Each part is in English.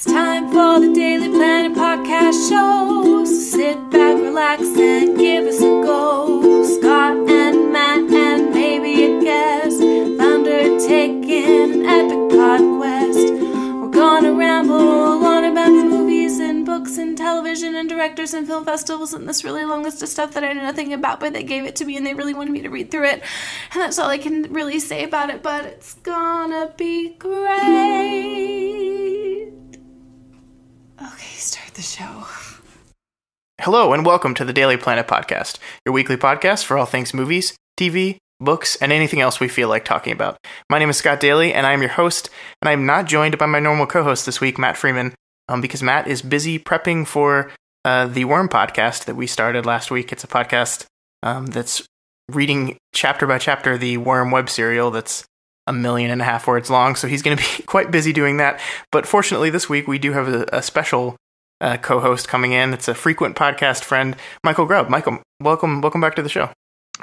It's time for the Daly Planet podcast show. So sit back, relax, and give us a go. Scott and Matt and maybe a guest have undertaken an epic pod quest. We're gonna ramble on about movies and books and television and directors and film festivals and this really long list of stuff that I know nothing about, but they gave it to me and they really wanted me to read through it. And that's all I can really say about it, but it's gonna be great. Okay, start the show. Hello and welcome to the Daly Planet podcast, your weekly podcast for all things movies, TV, books, and anything else we feel like talking about. My name is Scott Daly, and I am your host, and I am not joined by my normal co-host this week, Matt Freeman, because Matt is busy prepping for the Worm podcast that we started last week. It's a podcast that's reading chapter by chapter the Worm web serial that's 1.5 million words long, so he's going to be quite busy doing that. But fortunately, this week we do have a special co-host coming in. It's a frequent podcast friend, Michael Grubb. Michael, welcome back to the show.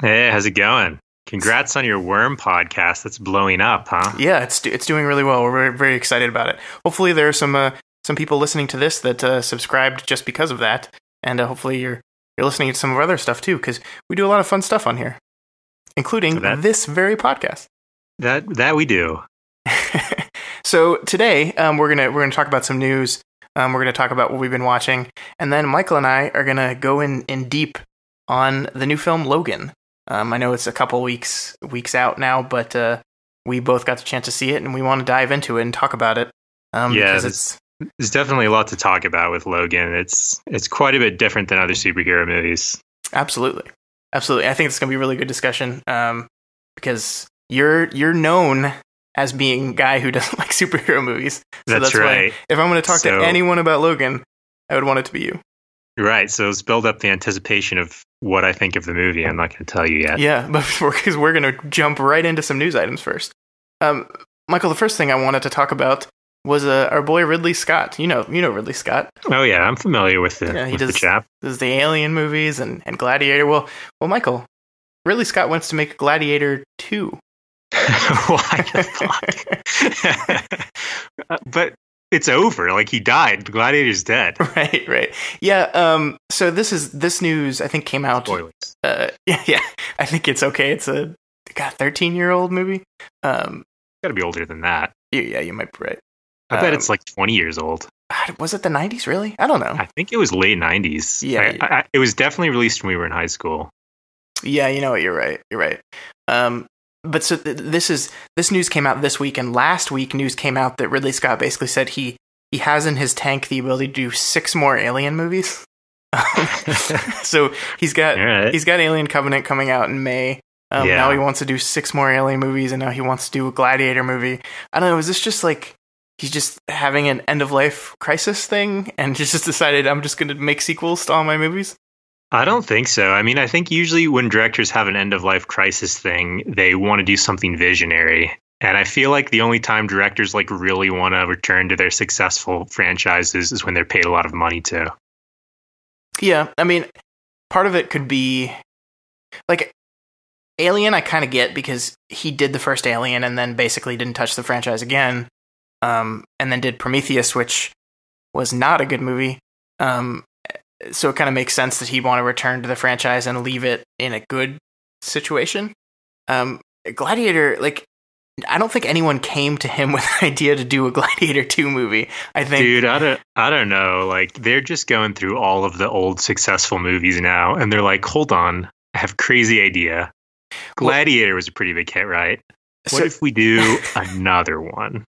Hey, how's it going? Congrats on your Worm podcast. That's blowing up, huh? Yeah, it's doing really well. We're very, very excited about it. Hopefully, there are some people listening to this that subscribed just because of that, and hopefully you're listening to some of our other stuff too, because we do a lot of fun stuff on here, including this very podcast. That we do. So today, we're gonna talk about some news. We're gonna talk about what we've been watching, and then Michael and I are gonna go in deep on the new film Logan. I know it's a couple weeks out now, but we both got the chance to see it, and we want to dive into it and talk about it. Yeah, there's definitely a lot to talk about with Logan. It's quite a bit different than other superhero movies. Absolutely. I think it's gonna be a really good discussion because you're known as being a guy who doesn't like superhero movies. So that's right. Why if I'm going to talk to anyone about Logan, I would want it to be you. Right. So let's build up the anticipation of what I think of the movie. I'm not going to tell you yet. Yeah, but because we're going to jump right into some news items first. Michael, the first thing I wanted to talk about was our boy Ridley Scott. You know Ridley Scott. Oh yeah, I'm familiar with the chap. Does the Alien movies and Gladiator. Well, Michael, Ridley Scott wants to make Gladiator 2. Why the fuck? But it's over. Like, he died. The Gladiator's dead. Right. Yeah. So this news I think came out. Spoilers. Yeah. I think it's okay. It's a 13-year-old movie. Got to be older than that. Yeah, you might be right. I bet it's like 20 years old. Was it the 90s? Really? I don't know. I think it was late 90s. Yeah. It was definitely released when we were in high school. Yeah, you know what? You're right. But so this news came out this week, and last week news came out that Ridley Scott basically said he has in his tank the ability to do 6 more Alien movies. So he's got Alien Covenant coming out in May. Now he wants to do 6 more Alien movies, and now he wants to do a Gladiator movie. I don't know. Is this just like he's just having an end of life crisis thing, and he's just decided I'm just going to make sequels to all my movies? I don't think so. I mean, I think usually when directors have an end-of-life crisis thing, they want to do something visionary. And I feel like the only time directors like really want to return to their successful franchises is when they're paid a lot of money to. Yeah, I mean, part of it could be like Alien. I kind of get because he did the first Alien and then basically didn't touch the franchise again, and then did Prometheus, which was not a good movie. So it kind of makes sense that he'd want to return to the franchise and leave it in a good situation. Gladiator, like, I don't think anyone came to him with the idea to do a Gladiator 2 movie. I think, dude, I don't know. Like, they're just going through all of the old successful movies now, and they're like, hold on, I have a crazy idea. Gladiator was a pretty big hit, right? What if we do another one?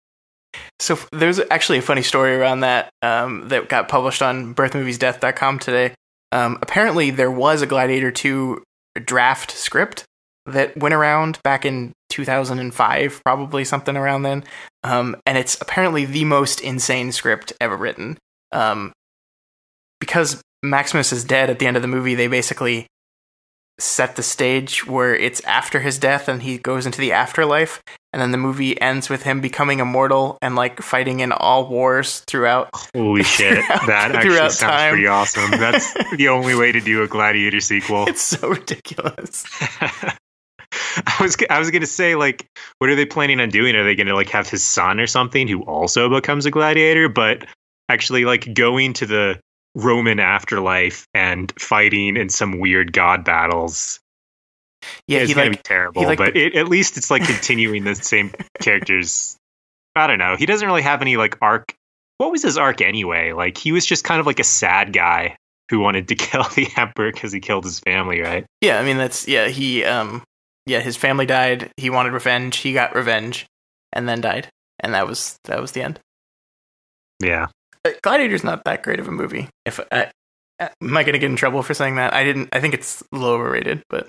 So there's actually a funny story around that that got published on birthmoviesdeath.com today. Apparently, there was a Gladiator 2 draft script that went around back in 2005, probably something around then. And it's apparently the most insane script ever written. Because Maximus is dead at the end of the movie, they basically set the stage where it's after his death and he goes into the afterlife, and then the movie ends with him becoming immortal and like fighting in all wars throughout. Holy shit, that actually sounds time. Pretty awesome. That's the only way to do a Gladiator sequel. It's so ridiculous. I was gonna say, like, what are they planning on doing? Are they gonna like have his son or something who also becomes a gladiator? But actually like going to the Roman afterlife and fighting in some weird god battles. Yeah, it's gonna be terrible, but at least it's like continuing the same characters. I don't know. He doesn't really have any like arc. What was his arc anyway? Like he was just kind of like a sad guy who wanted to kill the emperor because he killed his family, right? Yeah, I mean his family died. He wanted revenge. He got revenge, and then died, and that was the end. Yeah, Gladiator's not that great of a movie. If am I going to get in trouble for saying that? I think it's a little overrated, but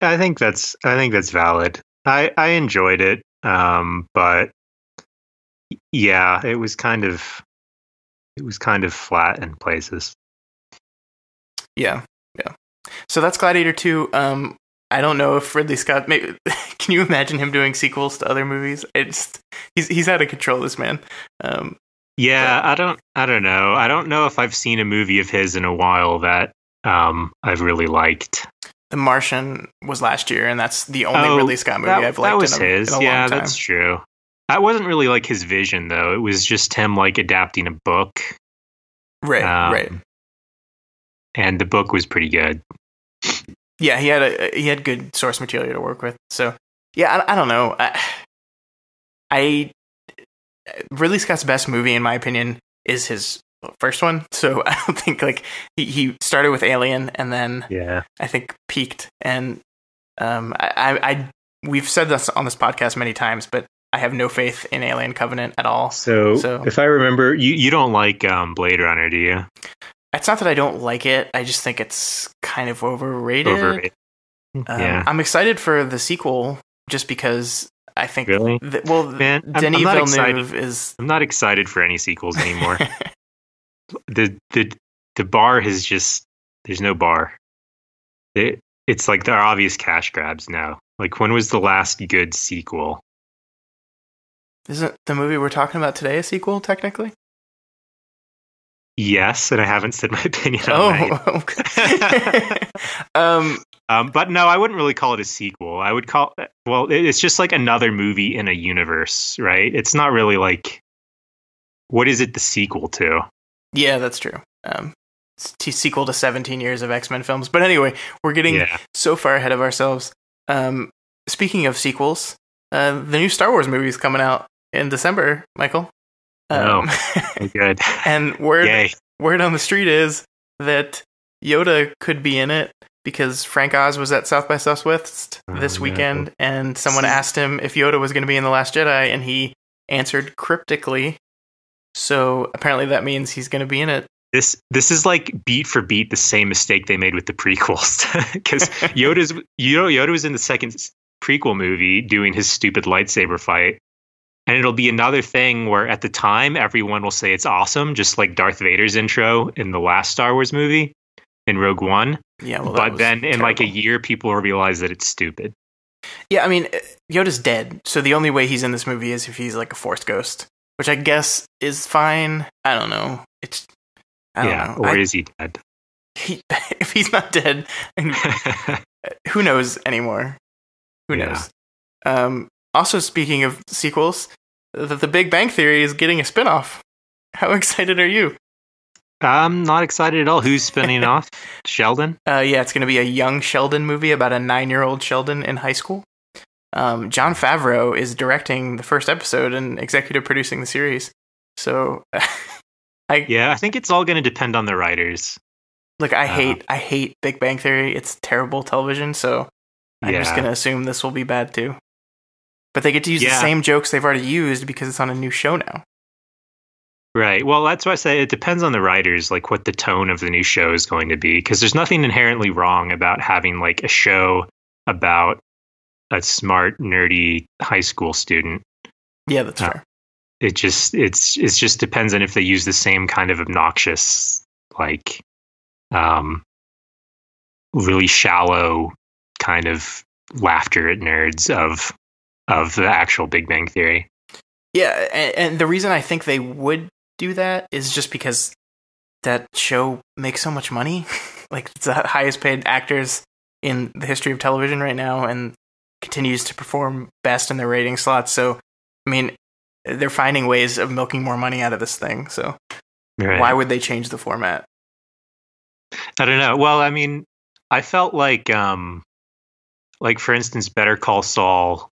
I think that's valid. I enjoyed it, but yeah, it was kind of flat in places. Yeah. So that's Gladiator 2. I don't know if Ridley Scott. Maybe, can you imagine him doing sequels to other movies? He's out of control, this man. Yeah, I don't know. I don't know if I've seen a movie of his in a while that I've really liked. The Martian was last year, and that's the only Ridley Scott movie I've liked. That was his. In a yeah, long time. That's true. That wasn't really like his vision, though. It was just him like adapting a book. Right. Right. And the book was pretty good. Yeah, he had good source material to work with. So yeah, I don't know. Ridley Scott's best movie, in my opinion, is his first one. So I don't think like he started with Alien and then I think peaked. And we've said this on this podcast many times, but I have no faith in Alien Covenant at all. So if I remember, you don't like Blade Runner, do you? It's not that I don't like it. I just think it's kind of overrated. Yeah. I'm excited for the sequel just because I think... Really? Man, Denis Villeneuve is... I'm not excited for any sequels anymore. The bar has just... There's no bar. It's like they're obvious cash grabs now. Like, when was the last good sequel? Isn't the movie we're talking about today a sequel, technically? Yes, and I haven't said my opinion on that. Okay. But no, I wouldn't really call it a sequel. I would call it's just like another movie in a universe, right? It's not really like, what is it the sequel to? Yeah, that's true. It's a sequel to 17 years of X-Men films. But anyway, we're getting so far ahead of ourselves. Speaking of sequels, the new Star Wars movie is coming out in December, Michael. Good. And word on the street is that Yoda could be in it because Frank Oz was at South by Southwest this weekend, and someone asked him if Yoda was going to be in The Last Jedi, and he answered cryptically. So apparently that means he's going to be in it. This is like beat for beat the same mistake they made with the prequels, because Yoda was in the second prequel movie doing his stupid lightsaber fight. And it'll be another thing where at the time, everyone will say it's awesome, just like Darth Vader's intro in the last Star Wars movie in Rogue One. Yeah, well, but then in like a year, people will realize that it's stupid. Yeah, I mean, Yoda's dead. So the only way he's in this movie is if he's like a Force ghost, which I guess is fine. I don't know. I don't know. Or is he dead? If he's not dead, who knows anymore? Who knows? Also, speaking of sequels, the Big Bang Theory is getting a spinoff. How excited are you? I'm not excited at all. Who's spinning off? Sheldon? Yeah, it's going to be a young Sheldon movie about a 9-year-old Sheldon in high school. Jon Favreau is directing the first episode and executive producing the series. So, I think it's all going to depend on the writers. Look, I hate Big Bang Theory. It's terrible television, so I'm just going to assume this will be bad too. But they get to use the same jokes they've already used because it's on a new show now. Right. Well, that's why I say it depends on the writers, like what the tone of the new show is going to be. Because there's nothing inherently wrong about having like a show about a smart, nerdy high school student. Yeah, that's fair. It just depends on if they use the same kind of obnoxious, like, really shallow kind of laughter at nerds of the actual Big Bang Theory. Yeah, and the reason I think they would do that is just because that show makes so much money. Like, it's the highest paid actors in the history of television right now and continues to perform best in their rating slots. So, I mean, they're finding ways of milking more money out of this thing. So, Right. Why would they change the format? I don't know. Well, I mean, I felt like for instance, Better Call Saul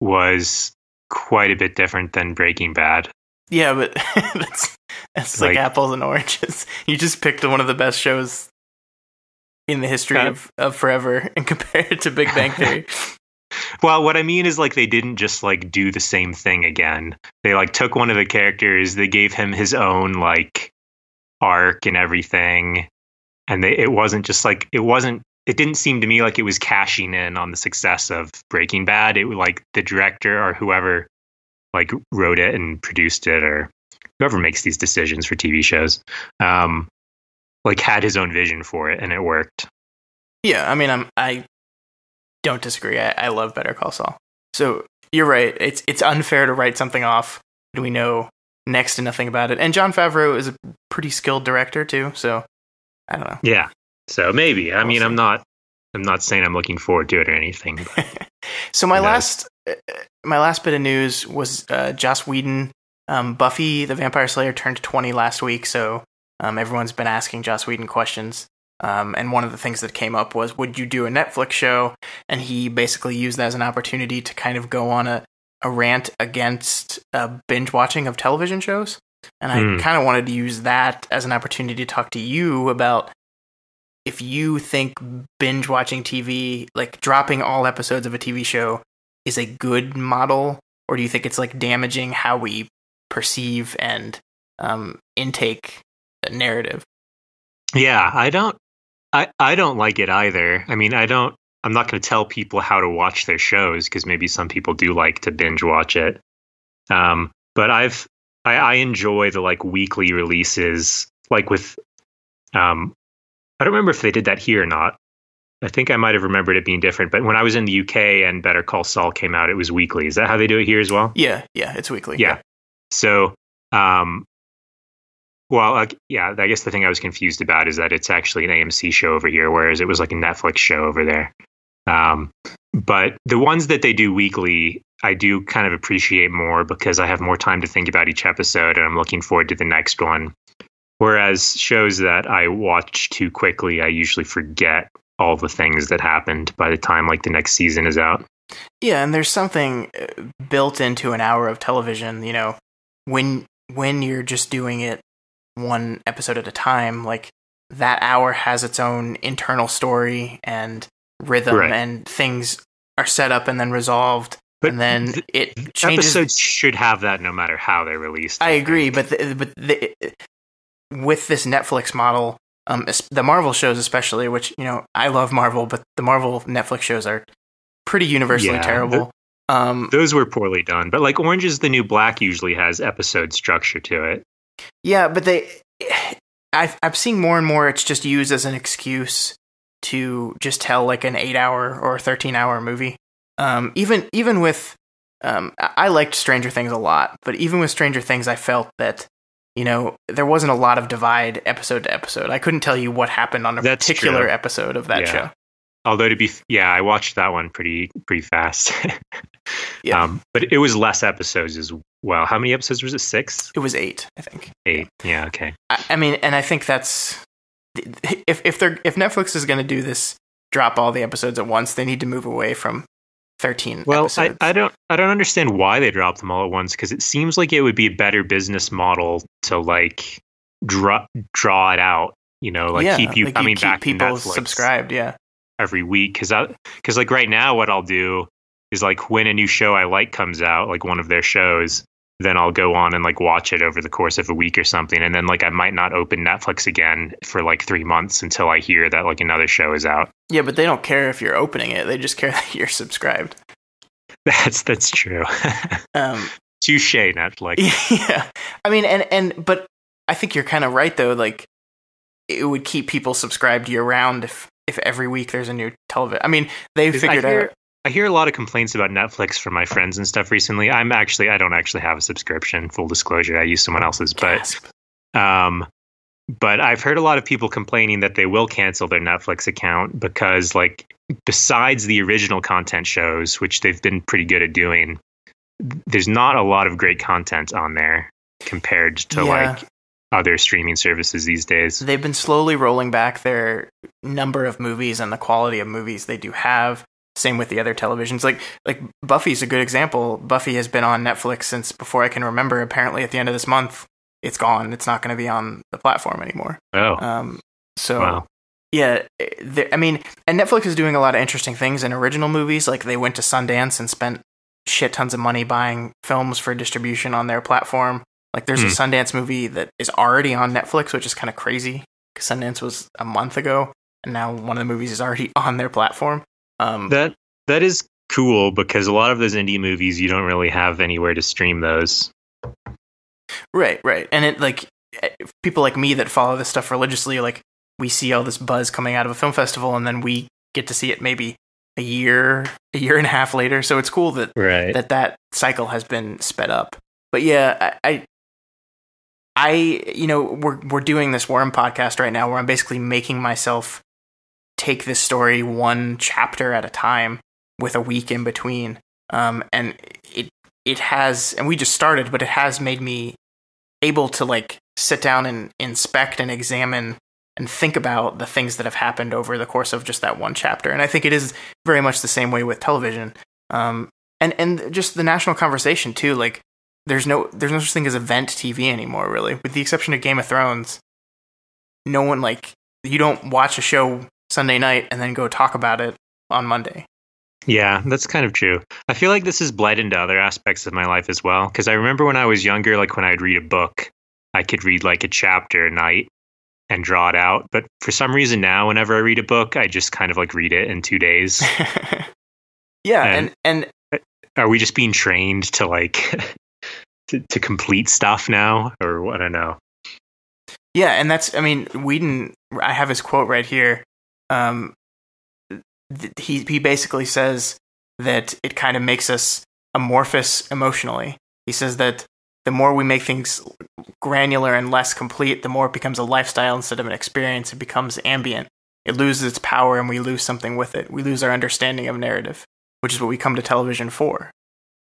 was quite a bit different than Breaking Bad. Yeah, but that's like apples and oranges. You just picked one of the best shows in the history of forever and compared it to Big Bang Theory. Well, what I mean is like they didn't just like do the same thing again. They like took one of the characters, they gave him his own like arc and everything. And it didn't seem to me like it was cashing in on the success of Breaking Bad. It was like the director or whoever like wrote it and produced it, or whoever makes these decisions for TV shows, like had his own vision for it, and it worked. Yeah, I mean, I don't disagree. I love Better Call Saul. So you're right. It's unfair to write something off when we know next to nothing about it. And Jon Favreau is a pretty skilled director too. So I don't know. Yeah. So maybe. I mean, I'm not saying I'm looking forward to it or anything. But so my last bit of news was Joss Whedon. Buffy the Vampire Slayer turned 20 last week, so everyone's been asking Joss Whedon questions. And one of the things that came up was, would you do a Netflix show? And he basically used that as an opportunity to kind of go on a rant against binge watching of television shows. And I kind of wanted to use that as an opportunity to talk to you about if you think binge watching TV, like dropping all episodes of a TV show, is a good model, or do you think it's like damaging how we perceive and intake a narrative? Yeah, I don't like it either. I mean, I'm not going to tell people how to watch their shows because maybe some people do like to binge watch it. But I enjoy the like weekly releases, like with, I don't remember if they did that here or not. I think I might have remembered it being different, but when I was in the UK and Better Call Saul came out, it was weekly. Is that how they do it here as well? Yeah, it's weekly. Yeah. So, I guess the thing I was confused about is that it's actually an AMC show over here, whereas it was like a Netflix show over there. But the ones that they do weekly, I do kind of appreciate more because I have more time to think about each episode and I'm looking forward to the next one. Whereas shows that I watch too quickly, I usually forget all the things that happened by the time like the next season is out. Yeah, and there's something built into an hour of television, you know, when you're just doing it one episode at a time, like that hour has its own internal story and rhythm, right, and things are set up and then resolved, but and then it changes. Episodes should have that no matter how they're released. I agree, but with this Netflix model, the Marvel shows especially, which, you know, I love Marvel, but the Marvel Netflix shows are pretty universally terrible. Those were poorly done, but like Orange is the New Black usually has episode structure to it. Yeah, but I've seen more and more it's just used as an excuse to just tell like an 8-hour or 13-hour movie. Even with, I liked Stranger Things a lot, but even with Stranger Things, I felt that, you know, there wasn't a lot of divide episode to episode. I couldn't tell you what happened on a particular episode of that show. Although I watched that one pretty fast. But it was less episodes as well. How many episodes was it? 6? It was 8, I think. 8. Yeah. Okay. I mean, and I think that's if Netflix is going to do this, drop all the episodes at once, they need to move away from 13 episodes. I don't understand why they dropped them all at once, because it seems like it would be a better business model to like draw it out, you know, like keep you coming back to people Netflix subscribed, every week. Because like right now, what I'll do is like when a new show I like comes out, like one of their shows, then I'll go on and like watch it over the course of a week or something, and then like I might not open Netflix again for like 3 months until I hear that like another show is out. Yeah, but they don't care if you're opening it; they just care that you're subscribed. That's true. Touche, Netflix. Yeah, I mean, but I think you're kind of right though. Like, it would keep people subscribed year round if every week there's a new television. I mean, they figured out. I hear a lot of complaints about Netflix from my friends and stuff recently. I don't actually have a subscription, full disclosure. I use someone else's, but I've heard a lot of people complaining that they will cancel their Netflix account because, like, besides the original content shows, which they've been pretty good at doing, there's not a lot of great content on there compared to like other streaming services these days. They've been slowly rolling back their number of movies and the quality of movies they do have. Same with the other televisions. Like Buffy's a good example. Buffy has been on Netflix since before I can remember. Apparently, at the end of this month, it's gone. It's not going to be on the platform anymore. Oh. Wow. Yeah, I mean, and Netflix is doing a lot of interesting things in original movies. Like they went to Sundance and spent shit tons of money buying films for distribution on their platform. Like there's a Sundance movie that is already on Netflix, which is kind of crazy because Sundance was a month ago, and now one of the movies is already on their platform. That is cool because a lot of those indie movies you don't really have anywhere to stream those. Right, and it like people like me that follow this stuff religiously, like we see all this buzz coming out of a film festival, and then we get to see it maybe a year and a half later. So it's cool that that cycle has been sped up. But yeah, I you know, we're doing this Worm podcast right now where I'm basically making myself take this story one chapter at a time with a week in between. And it has, and we just started, but it has made me able to like sit down and inspect and examine and think about the things that have happened over the course of just that one chapter. And I think it is very much the same way with television. And just the national conversation too. Like there's no such thing as event TV anymore, really, with the exception of Game of Thrones. No one, like, you don't watch a show Sunday night and then go talk about it on Monday. Yeah, that's kind of true. I feel like this has bled into other aspects of my life as well. Because I remember when I was younger, like when I'd read a book, I could read like a chapter a night and draw it out. But for some reason now, whenever I read a book, I just kind of like read it in 2 days. Yeah, and are we just being trained to like to complete stuff now, or what? I don't know. Yeah, and that's, I mean, Whedon, I have his quote right here. He basically says that it kind of makes us amorphous emotionally. He says that the more we make things granular and less complete, the more it becomes a lifestyle instead of an experience. It becomes ambient. It loses its power and we lose something with it. We lose our understanding of narrative, which is what we come to television for.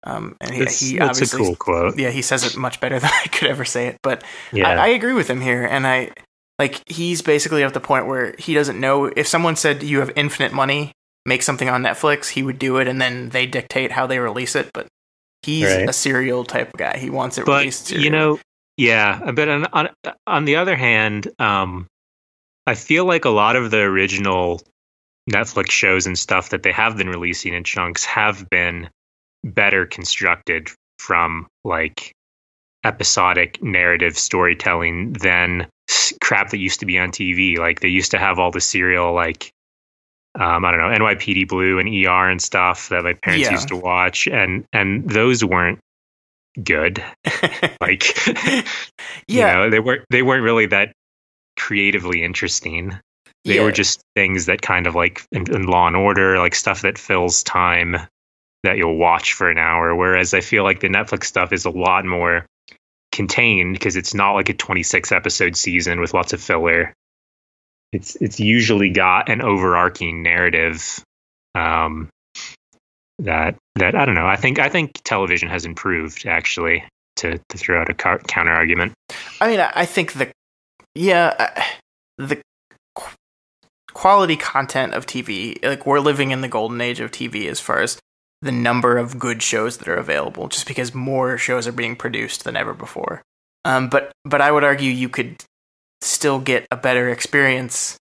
And he that's a cool quote. Yeah, he says it much better than I could ever say it. But yeah. I agree with him here. And he's basically at the point where he doesn't know. If someone said you have infinite money, make something on Netflix, he would do it, and then they dictate how they release it. But he's a serial type of guy. He wants it released serial. You know, yeah. But on the other hand, I feel like a lot of the original Netflix shows and stuff that they have been releasing in chunks have been better constructed from like episodic narrative storytelling than crap that used to be on TV. Like they used to have all the serial, like I don't know, NYPD Blue and ER and stuff that my parents used to watch, and those weren't good. Like, you know, they weren't really that creatively interesting. They were just things that kind of like in Law and Order, like stuff that fills time that you'll watch for an hour. Whereas I feel like the Netflix stuff is a lot more contained because it's not like a 26 episode season with lots of filler. It's usually got an overarching narrative that I don't know. I think television has improved, actually, to throw out a counter argument. I mean, I think the quality content of TV, like we're living in the golden age of TV as far as the number of good shows that are available, just because more shows are being produced than ever before. But I would argue you could still get a better experience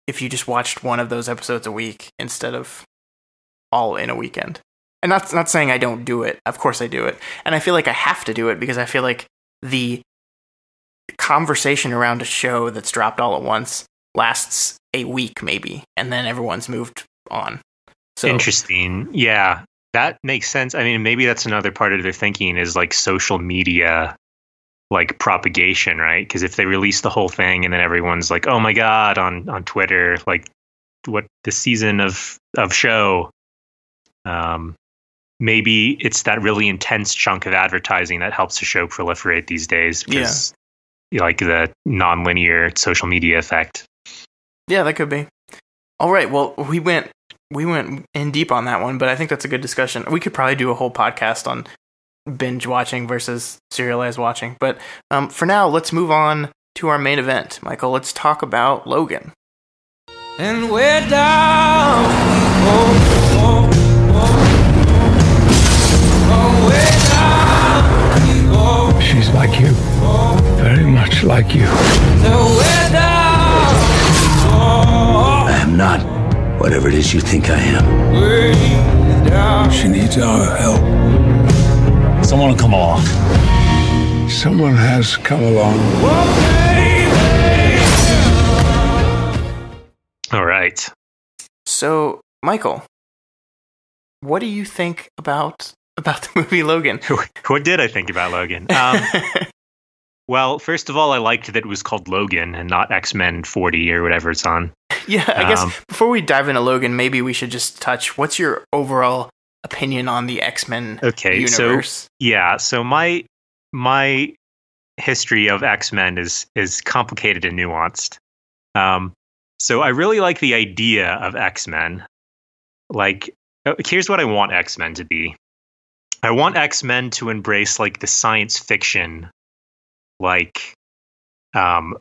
if you just watched one of those episodes a week instead of all in a weekend. And not saying I don't do it. Of course I do it. And I feel like I have to do it because I feel like the conversation around a show that's dropped all at once lasts a week maybe, and then everyone's moved on. So interesting. Yeah, that makes sense. I mean, maybe that's another part of their thinking is like social media, like propagation, right? Because if they release the whole thing and then everyone's like, oh my God, on Twitter, like what the season of show, maybe it's that really intense chunk of advertising that helps the show proliferate these days. Because like the non-linear social media effect. Yeah, that could be. All right. Well, we went in deep on that one, but I think that's a good discussion. We could probably do a whole podcast on binge watching versus serialized watching. But for now, let's move on to our main event. Michael, let's talk about Logan. And we're down. She's like you. Very much like you. I am not whatever it is you think I am. She needs our help. Someone will come along. Someone has come along. All right. So, Michael, what do you think about the movie Logan? What did I think about Logan? Well, first of all, I liked that it was called Logan and not X-Men 40 or whatever it's on. Yeah, I guess before we dive into Logan, maybe we should just touch, what's your overall opinion on the X-Men universe? So my history of X-Men is complicated and nuanced. So I really like the idea of X-Men. Like, here's what I want X-Men to be. I want X-Men to embrace like the science fiction, like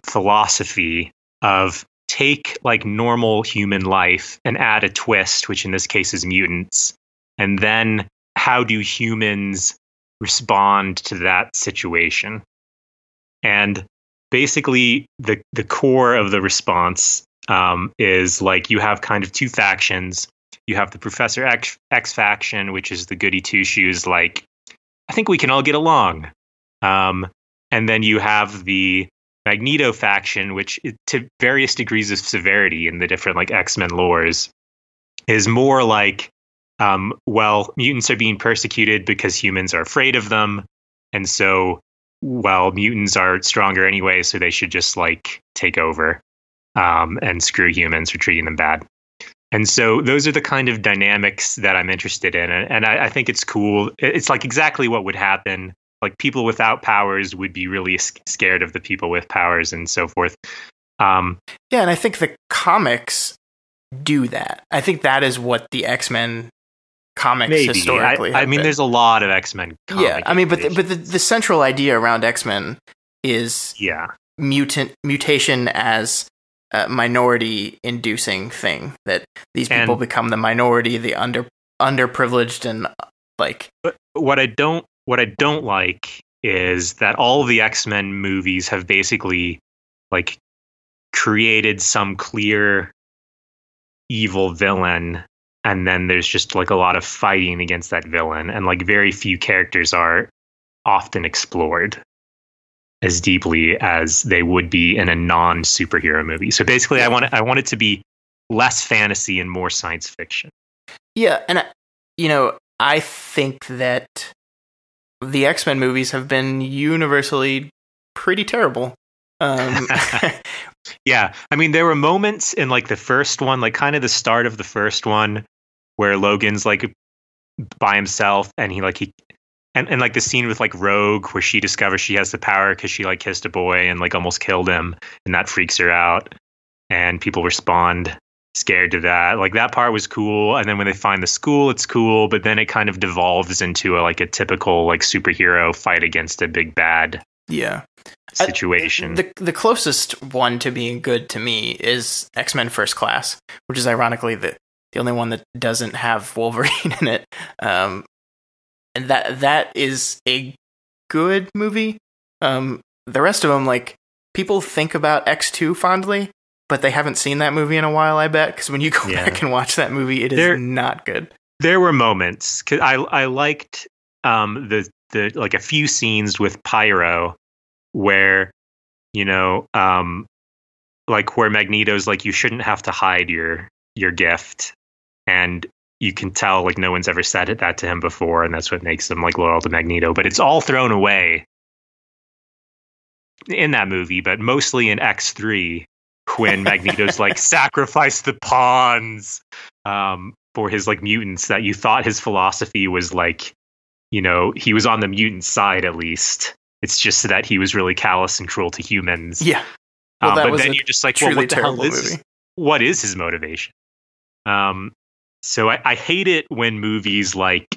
philosophy of take like normal human life and add a twist, which in this case is mutants. And then how do humans respond to that situation? And basically the core of the response is like you have kind of two factions. You have the Professor X faction, which is the goody two shoes, like, I think we can all get along. And then you have the Magneto faction, which to various degrees of severity in the different like X-Men lores is more like, well, mutants are being persecuted because humans are afraid of them. And so, well, mutants are stronger anyway, so they should just like take over and screw humans for treating them bad. And so those are the kind of dynamics that I'm interested in. And I think it's cool. It's like exactly what would happen. Like people without powers would be really scared of the people with powers and so forth. Yeah, and I think the comics do that. I think that is what the X-Men comics historically have I mean, been. There's a lot of X-Men comics. Yeah, I mean, but the central idea around X-Men is mutation as a minority-inducing thing, that these people become the minority, the underprivileged, and like. But what I don't like is that all of the X-Men movies have basically like created some clear evil villain, and then there's just like a lot of fighting against that villain, and like very few characters are often explored as deeply as they would be in a non-superhero movie. So basically I want it to be less fantasy and more science fiction. Yeah, and I think that the X-Men movies have been universally pretty terrible. Yeah, I mean, there were moments in like the first one, like kind of the start of the first one, where Logan's like by himself, and he and like the scene with like Rogue, where she discovers she has the power because she like kissed a boy and like almost killed him, and that freaks her out, and people respond scared to that. Like that part was cool, and then when they find the school, it's cool, but then it kind of devolves into a typical like superhero fight against a big bad situation. The closest one to being good to me is X-Men First Class, which is ironically the only one that doesn't have Wolverine in it. And that is a good movie. The rest of them, like, people think about X2 fondly, but they haven't seen that movie in a while, I bet, because when you go back and watch that movie, it is not good. There were moments, because I liked the like a few scenes with Pyro where, like where Magneto's like, you shouldn't have to hide your gift, and you can tell like no one's ever said that to him before, and that's what makes him like loyal to Magneto. But it's all thrown away in that movie, but mostly in X3 when Magneto's like sacrifice the pawns for his like mutants, that you thought his philosophy was like, he was on the mutant side at least. It's just that he was really callous and cruel to humans. Yeah. Well, but then you're just like, well, what the hell is what is his motivation? So I hate it when movies like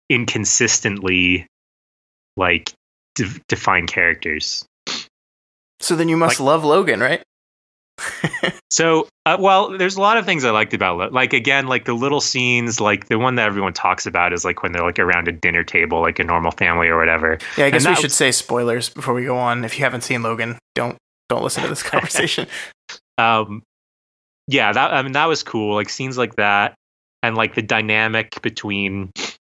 inconsistently like define characters. So then you must love Logan, right? So, well, there's a lot of things I liked about like, again, like the little scenes, like the one that everyone talks about is like when they're like around a dinner table, like a normal family or whatever. Yeah, I guess we should say spoilers before we go on. If you haven't seen Logan, don't listen to this conversation. Yeah, that was cool. Like scenes like that, and like the dynamic between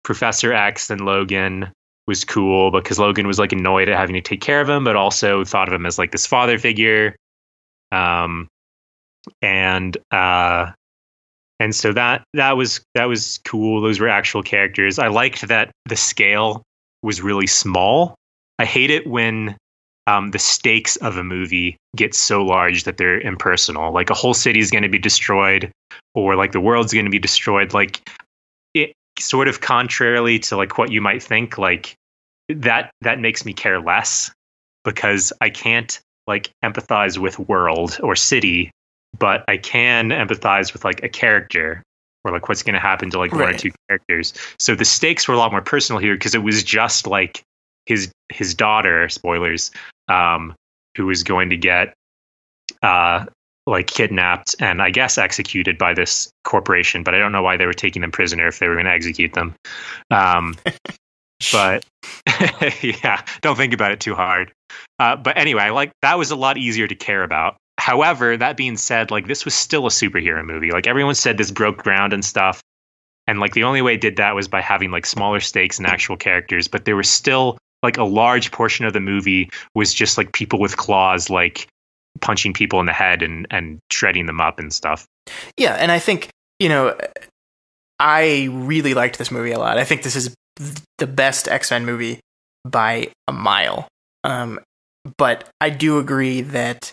Professor X and Logan was cool because Logan was like annoyed at having to take care of him, but also thought of him as like this father figure. And so that was cool. Those were actual characters. I liked that the scale was really small. I hate it when the stakes of a movie get so large that they're impersonal. Like a whole city is going to be destroyed, or like the world's going to be destroyed. Like it sort of contrarily to like what you might think. Like that makes me care less because I can't like empathize with world or city, but I can empathize with like a character or like what's going to happen to like one or two characters. So the stakes were a lot more personal here because it was just like his daughter, spoilers, who was going to get like kidnapped and I guess executed by this corporation, but I don't know why they were taking them prisoner if they were going to execute them. But yeah, don't think about it too hard. But anyway, like that was a lot easier to care about. However, that being said, like this was still a superhero movie. Like everyone said this broke ground and stuff. And like the only way it did that was by having like smaller stakes and actual characters. But there was still like a large portion of the movie was just like people with claws, like punching people in the head and shredding them up and stuff. Yeah. And I think, I really liked this movie a lot. I think this is the best X-Men movie by a mile. But I do agree that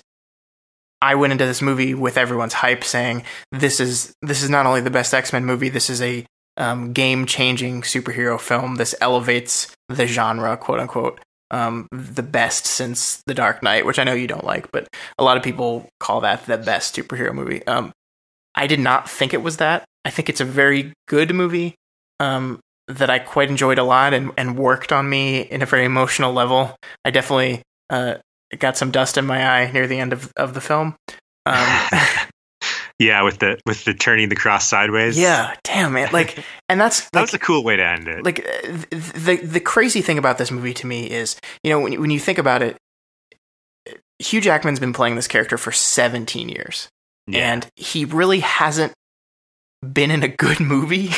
I went into this movie with everyone's hype saying this is not only the best X-Men movie, this is a game-changing superhero film. This elevates the genre, quote unquote, the best since The Dark Knight, which I know you don't like, but a lot of people call that the best superhero movie. I did not think it was that. I think it's a very good movie that I quite enjoyed a lot and worked on me in a very emotional level. I definitely got some dust in my eye near the end of the film. Yeah, with the turning the cross sideways. Yeah, damn man. Like, and that's that was a cool way to end it. Like the crazy thing about this movie to me is, when you think about it, Hugh Jackman's been playing this character for 17 years, and he really hasn't been in a good movie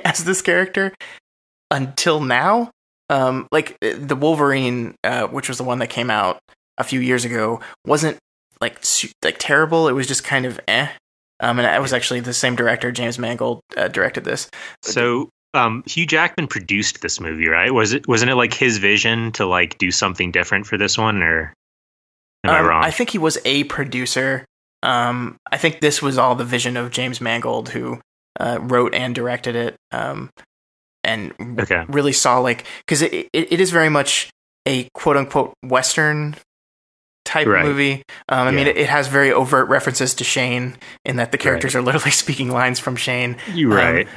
as this character until now. Like the Wolverine, which was the one that came out a few years ago, wasn't like terrible. It was just kind of eh. And it was actually the same director, James Mangold, directed this. So Hugh Jackman produced this movie, right? Wasn't it like his vision to like do something different for this one, or am I wrong? I think he was a producer. I think this was all the vision of James Mangold, who wrote and directed it. And really saw because it is very much a quote unquote Western type movie. I mean, it has very overt references to Shane in that the characters are literally speaking lines from Shane. You're right.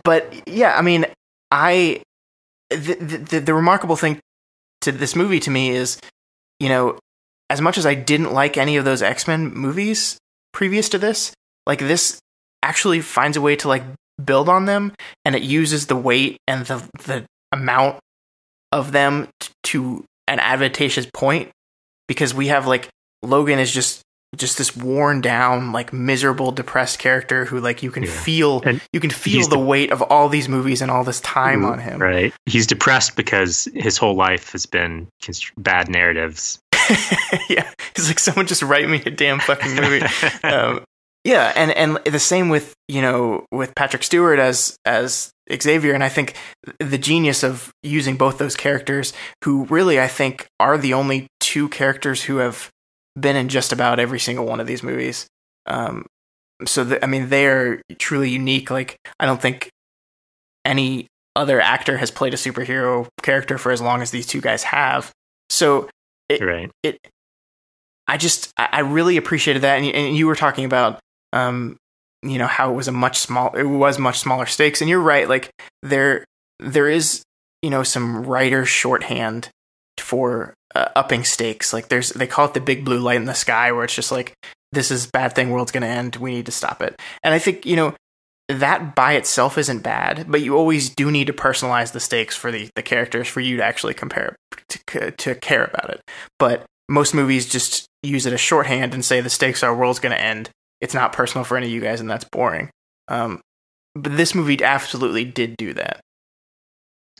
But yeah, I mean, the remarkable thing to this movie to me is, as much as I didn't like any of those X-Men movies previous to this, like this actually finds a way to like build on them, and it uses the weight and the amount of them to an advantageous point, because we have like Logan is just this worn down, like miserable, depressed character who like you can feel the weight of all these movies and all this time on him. Right. He's depressed because his whole life has been bad narratives. Yeah. He's like, someone just write me a damn fucking movie. Yeah, and the same with with Patrick Stewart as Xavier, and I think the genius of using both those characters, who really I think are the only two characters who have been in just about every single one of these movies. So they are truly unique. Like I don't think any other actor has played a superhero character for as long as these two guys have. So I really appreciated that, and you were talking about how it was much smaller stakes, and you're right. Like there is some writer shorthand for upping stakes. Like they call it the big blue light in the sky, where it's just like, this is a bad thing, world's going to end, we need to stop it. And I think, that by itself isn't bad, but you always do need to personalize the stakes for the characters for you to actually to care about it. But most movies just use it as shorthand and say the stakes are world's going to end. It's not personal for any of you guys, and that's boring. But this movie absolutely did do that.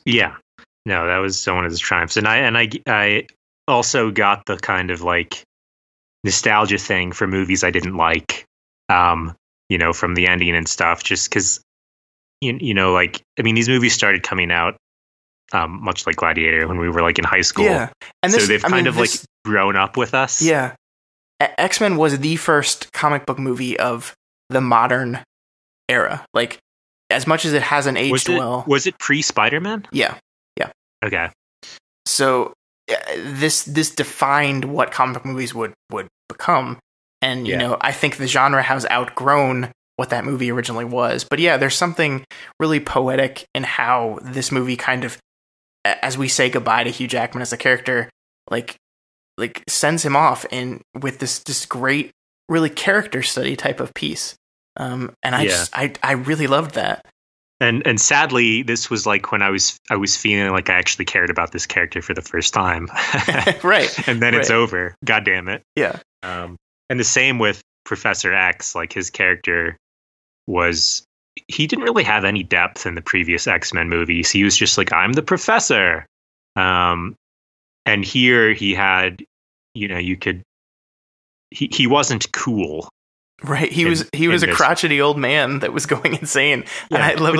Yeah. No, that was one of his triumphs. And I also got the kind of like nostalgia thing for movies I didn't like, from the ending and stuff, just because, these movies started coming out much like Gladiator when we were like in high school. Yeah. And so they've kind of like grown up with us. Yeah. X-Men was the first comic book movie of the modern era. Like, as much as it hasn't aged well. Was it pre-Spider-Man? Yeah. Yeah. Okay. So this defined what comic book movies would become. And, I think the genre has outgrown what that movie originally was. But yeah, there's something really poetic in how this movie kind of, as we say goodbye to Hugh Jackman as a character, like sends him off with this great, really character study type of piece. And I really loved that. And sadly, this was like when I was feeling like I actually cared about this character for the first time. Right. And then it's over. God damn it. Yeah. And the same with Professor X. Like, his character he didn't really have any depth in the previous X-Men movies. He was just like, I'm the professor. And here he had, he wasn't cool. Right. He was a crotchety old man that was going insane. Yeah, and I love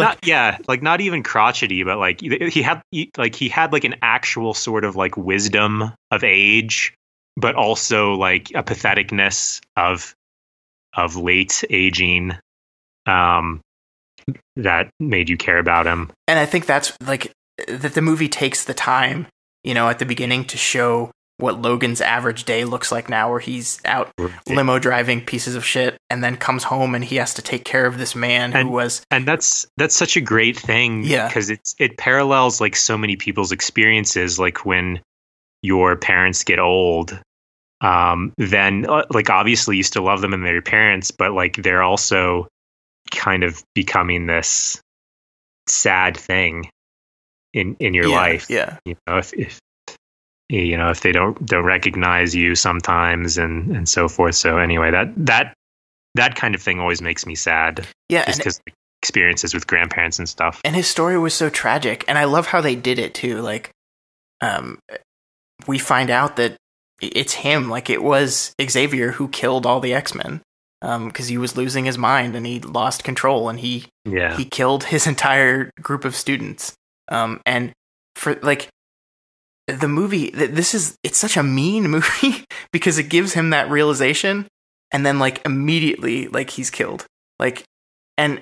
not even crotchety, but like he had like an actual sort of like wisdom of age, but also like a patheticness of late aging that made you care about him. And I think that's like that the movie takes the time, at the beginning to show what Logan's average day looks like now, where he's out limo driving pieces of shit and then comes home and he has to take care of this man and that's such a great thing. Yeah. Because it parallels like so many people's experiences. Like, when your parents get old, then like obviously you still love them and they're your parents, but like they're also kind of becoming this sad thing in your life. Yeah. If they don't recognize you sometimes and so forth. So anyway, that kind of thing always makes me sad. Yeah. Just because experiences with grandparents and stuff. And his story was so tragic. And I love how they did it too. Like, we find out that it's him. Like, it was Xavier who killed all the X-Men. Because he was losing his mind and he lost control and he killed his entire group of students. And for like the movie, it's such a mean movie because it gives him that realization and then like immediately like he's killed. Like, and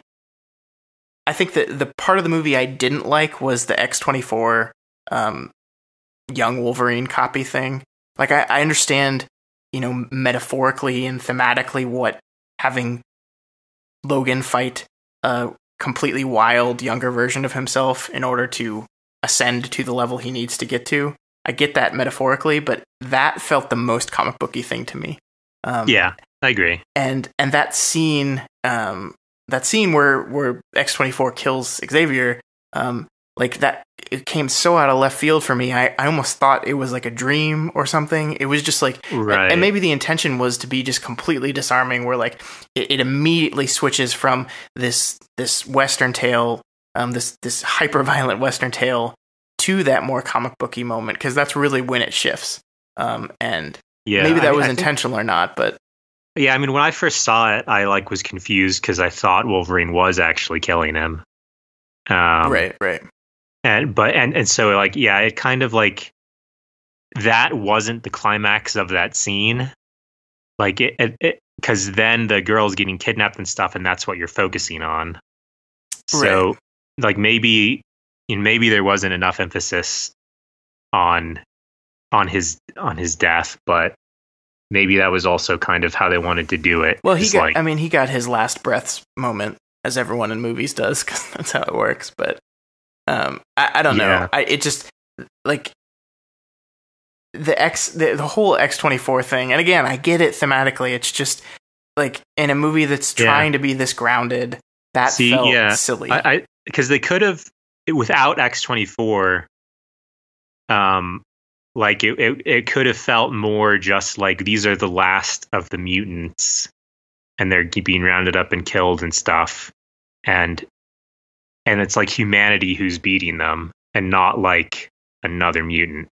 I think that the part of the movie I didn't like was the X-24 young Wolverine copy thing. Like, I understand, metaphorically and thematically what having Logan fight a completely wild younger version of himself in order to ascend to the level he needs to get to. I get that metaphorically, but that felt the most comic booky thing to me. Yeah, I agree. And that scene where X-24 kills Xavier, like that, it came so out of left field for me. I almost thought it was like a dream or something. It was just like, right. And maybe the intention was to be just completely disarming, where like it immediately switches from this Western tale, this hyper violent Western tale, to that more comic booky moment, because that's really when it shifts. And maybe that was intentional or not, but yeah, I mean, when I first saw it, I like was confused because I thought Wolverine was actually killing him. Right. And so like, yeah, it kind of like that wasn't the climax of that scene. Like it because then the girl's getting kidnapped and stuff, and that's what you're focusing on. So like maybe there wasn't enough emphasis on his death, but maybe that was also kind of how they wanted to do it. Well, he got his last breaths moment, as everyone in movies does, because that's how it works. But I don't know. It just like the whole X-24 thing. And again, I get it thematically. It's just like in a movie that's trying to be this grounded, that felt silly. Because they could have, without X-24, like it could have felt more just like these are the last of the mutants and they're being rounded up and killed and stuff. And it's like humanity who's beating them and not like another mutant.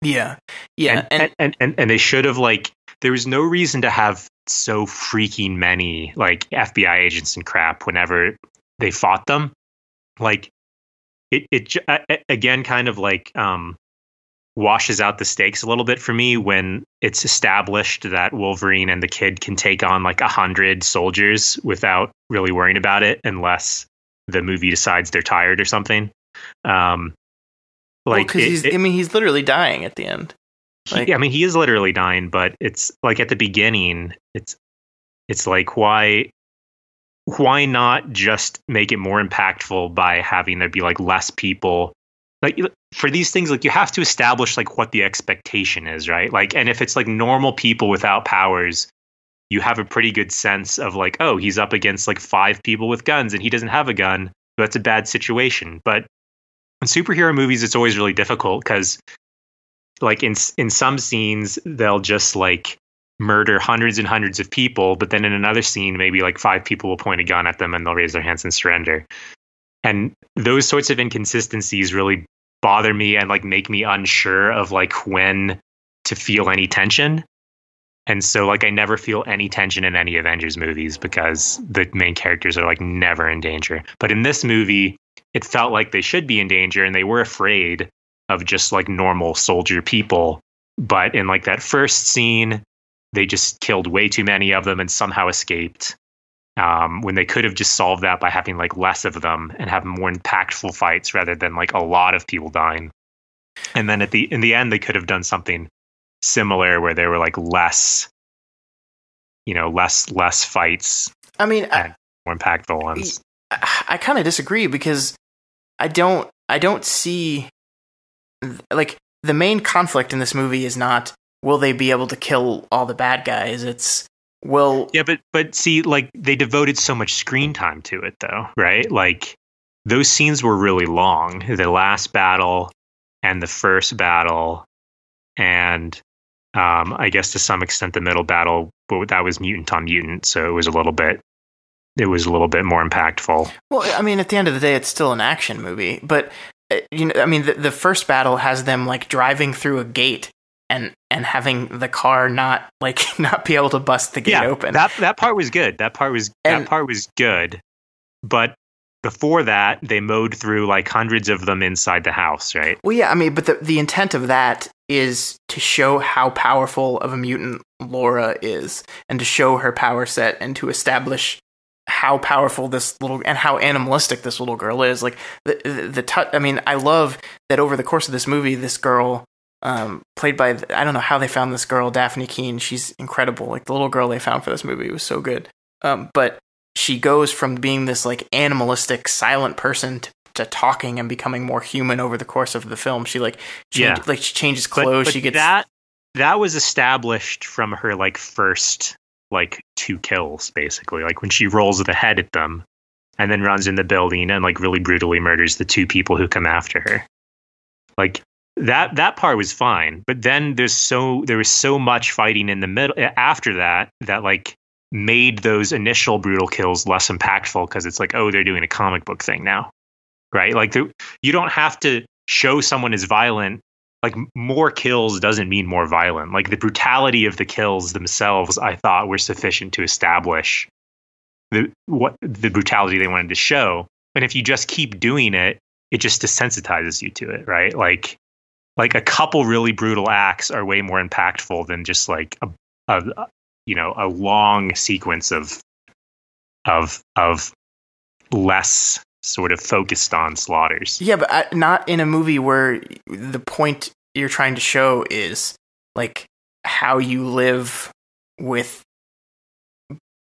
Yeah. And they should have, like, there was no reason to have so freaking many like FBI agents and crap whenever they fought them. Like it again kind of like washes out the stakes a little bit for me when it's established that Wolverine and the Kid can take on like 100 soldiers without really worrying about it unless the movie decides they're tired or something. Like, he's literally dying at the end. Like, he is literally dying, but it's like at the beginning, it's like why not just make it more impactful by having there be like less people? Like for these things, like you have to establish like what the expectation is, right? Like, and if it's like normal people without powers, you have a pretty good sense of like, oh, he's up against like 5 people with guns and he doesn't have a gun. So that's a bad situation. But in superhero movies, it's always really difficult because like in some scenes, they'll just like murder hundreds and hundreds of people. But then in another scene, maybe like 5 people will point a gun at them and they'll raise their hands and surrender. And those sorts of inconsistencies really bother me and like make me unsure of like when to feel any tension. And so like I never feel any tension in any Avengers movies because the main characters are like never in danger. But in this movie, it felt like they should be in danger and they were afraid of just like normal soldier people. But in like that first scene, they just killed way too many of them and somehow escaped. When they could have just solved that by having like less of them and have more impactful fights rather than like a lot of people dying. And then in the end, they could have done something similar where there were like less fights. I mean, and more impactful ones. I kind of disagree because I don't see like the main conflict in this movie is not will they be able to kill all the bad guys? It's but see, like they devoted so much screen time to it though, right? Like those scenes were really long. The last battle and the first battle and I guess to some extent the middle battle, but that was mutant on mutant, so it was a little bit more impactful. Well, I mean, at the end of the day, it's still an action movie, but the first battle has them like driving through a gate and having the car not be able to bust the gate open. That part was good. That part was good. But before that, they mowed through like hundreds of them inside the house, right? Well, yeah, I mean, but the intent of that is to show how powerful of a mutant Laura is, and to show her power set, and to establish how powerful and how animalistic this little girl is. Like I mean, I love that over the course of this movie, this girl, played by, I don't know how they found this girl, Daphne Keane. She's incredible. Like the little girl they found for this movie was so good. But she goes from being this like animalistic, silent person to talking and becoming more human over the course of the film. She she changes clothes. But she gets that was established from her like first like 2 kills, basically. Like when she rolls the head at them and then runs in the building and like really brutally murders the 2 people who come after her. Like that part was fine, but then there was so much fighting in the middle after that like made those initial brutal kills less impactful because it's like, oh, they're doing a comic book thing now, right? Like you don't have to show someone is violent. Like more kills doesn't mean more violent. Like the brutality of the kills themselves, I thought were sufficient to establish the brutality they wanted to show. And if you just keep doing it, it just desensitizes you to it, right? Like a couple really brutal acts are way more impactful than just like a long sequence of less sort of focused on slaughters. Yeah, but not in a movie where the point you're trying to show is like how you live with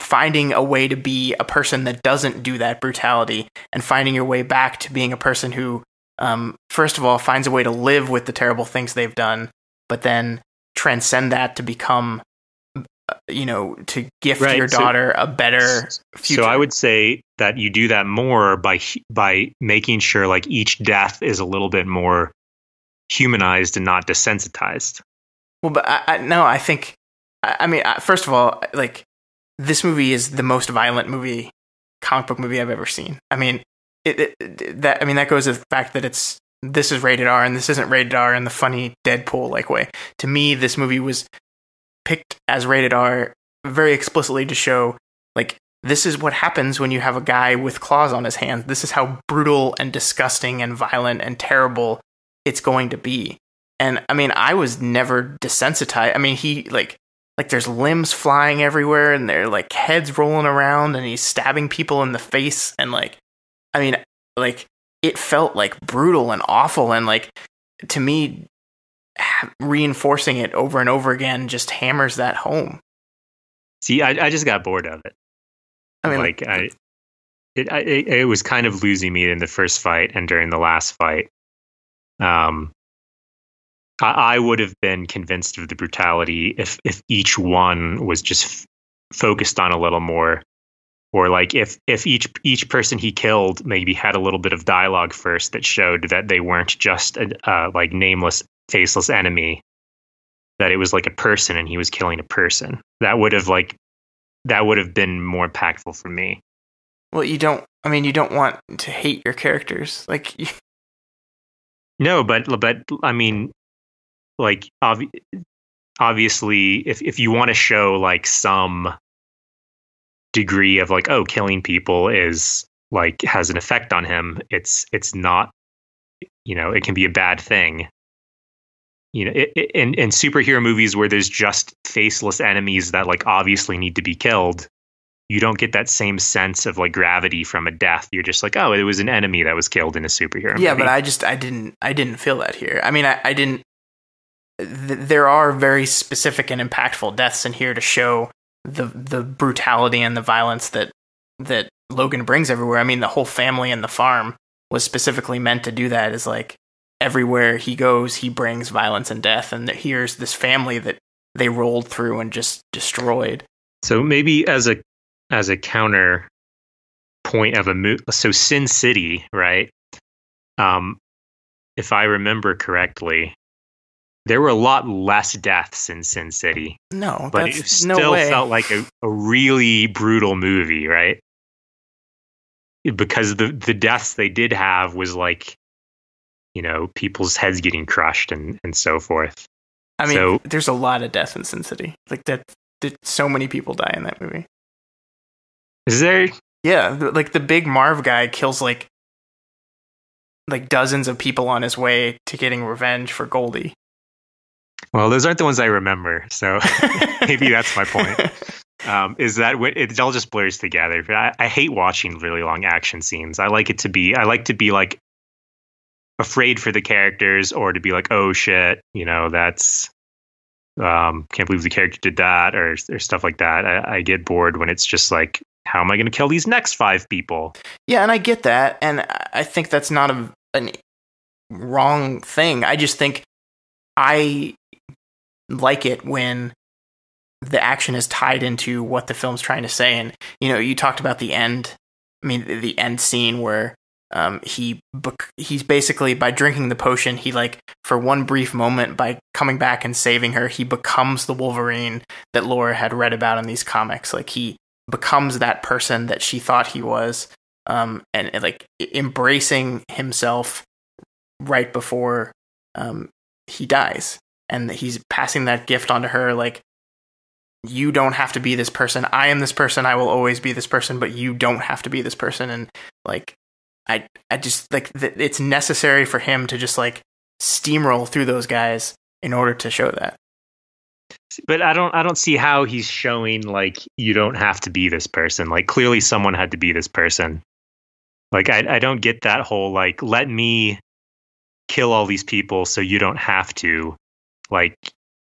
finding a way to be a person that doesn't do that brutality and finding your way back to being a person who first of all, finds a way to live with the terrible things they've done, but then transcend that to become, to gift your daughter a better future. So I would say that you do that more by making sure like each death is a little bit more humanized and not desensitized. Well, but I think, first of all, like, this movie is the most violent comic book movie I've ever seen. I mean, that goes to the fact that this is rated R and this isn't rated R in the funny Deadpool like way. To me, this movie was picked as rated R very explicitly to show, like, this is what happens when you have a guy with claws on his hands. This is how brutal and disgusting and violent and terrible it's going to be. And I mean, I was never desensitized. I mean, he like there's limbs flying everywhere and they're like heads rolling around and he's stabbing people in the face. And like, I mean, like, it felt like brutal and awful. And like, to me, reinforcing it over and over again just hammers that home. See, I just got bored of it. I mean, like, it was kind of losing me in the first fight and during the last fight. I would have been convinced of the brutality if each one was just focused on a little more, or like if each person he killed maybe had a little bit of dialogue first that showed that they weren't just a like nameless, faceless enemy, that it was like a person and he was killing a person. That would have been more impactful for me. Well, you don't want to hate your characters, like. No, but I mean, like, obviously, if you want to show like some degree of like, oh, killing people is like has an effect on him, it's not, it can be a bad thing. In superhero movies where there's just faceless enemies that like obviously need to be killed, you don't get that same sense of like gravity from a death. You're just like, oh, it was an enemy that was killed in a superhero movie. Yeah, but I didn't feel that here. I mean, I didn't. There are very specific and impactful deaths in here to show the brutality and the violence that Logan brings everywhere. I mean, the whole family and the farm was specifically meant to do that. Is like everywhere he goes, he brings violence and death. And here's this family that they rolled through and just destroyed. So maybe as a counter point of so Sin City, right? If I remember correctly, there were a lot less deaths in Sin City. No, but it still felt like a really brutal movie, right? Because the deaths they did have was like, people's heads getting crushed and so forth. I mean, there's a lot of death in Sin City. Like that, so many people die in that movie. Is there? Yeah, like the big Marv guy kills like dozens of people on his way to getting revenge for Goldie. Well, those aren't the ones I remember, so maybe that's my point. Is that it all just blurs together? I hate watching really long action scenes. I like to be like afraid for the characters, or to be like, oh shit, that's can't believe the character did that, or stuff like that. I get bored when it's just like, how am I going to kill these next 5 people? Yeah, and I get that, and I think that's not a wrong thing. I just think I like it when the action is tied into what the film's trying to say. And you talked about the end. I mean, the end scene where he's basically, by drinking the potion, he like, for one brief moment, by coming back and saving her, he becomes the Wolverine that Laura had read about in these comics. Like, he becomes that person that she thought he was, and like embracing himself right before he dies. And he's passing that gift onto her, like, you don't have to be this person. I am this person. I will always be this person, but you don't have to be this person. And like, I just like it's necessary for him to just like steamroll through those guys in order to show that. But I don't see how he's showing like, you don't have to be this person. Like, clearly someone had to be this person. Like, I don't get that whole like, let me kill all these people so you don't have to, like,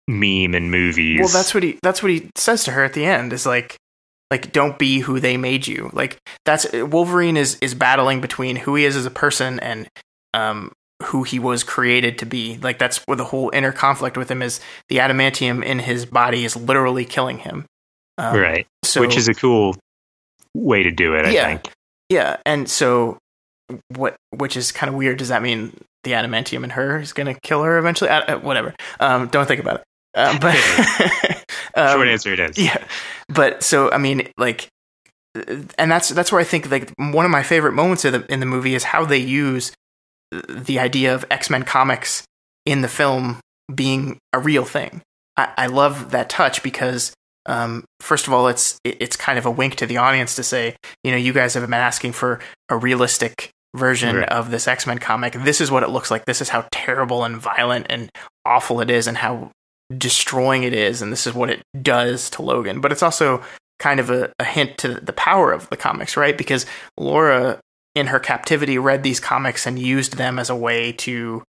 meme in movies. Well, that's what he says to her at the end, is like don't be who they made you. Like, that's Wolverine is battling between who he is as a person and who he was created to be. Like, that's where the whole inner conflict with him is. The adamantium in his body is literally killing him. Right. So, which is a cool way to do it, I think. Yeah. And so which is kind of weird. Does that mean the adamantium in her is going to kill her eventually? Whatever. Don't think about it. But short answer, it is. Yeah. But so, I mean, like, and that's where I think, like, one of my favorite moments in the movie is how they use the idea of X-Men comics in the film being a real thing. I love that touch because, first of all, it's kind of a wink to the audience to say, you guys have been asking for a realistic version of this X-Men comic. This is what it looks like. This is how terrible and violent and awful it is and how destroying it is. And this is what it does to Logan. But it's also kind of a hint to the power of the comics, right? Because Laura, in her captivity, read these comics and used them as a way to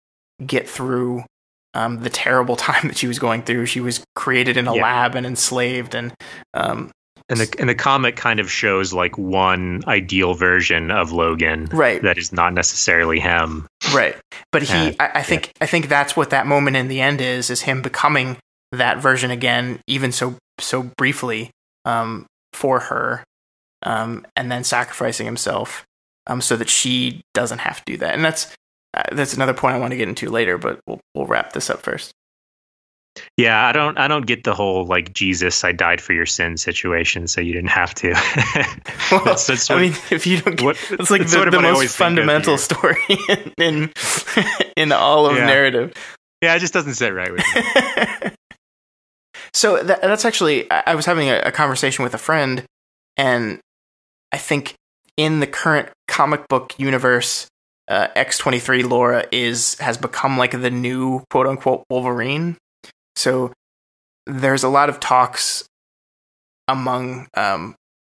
get through the terrible time that she was going through. She was created in a lab and enslaved, and the comic kind of shows like one ideal version of Logan, right? That is not necessarily him, right? But I think that's what that moment in the end is him becoming that version again, even so briefly, for her, and then sacrificing himself, so that she doesn't have to do that. And that's another point I want to get into later, but we'll wrap this up first. Yeah, I don't get the whole like Jesus, I died for your sins situation, so you didn't have to. Well, that's I mean, if you don't, it's like the most fundamental story in all of narrative. Yeah, it just doesn't sit right with me. So that's actually, I was having a conversation with a friend, and I think in the current comic book universe, X-23 Laura has become like the new quote unquote Wolverine. So there's a lot of talks among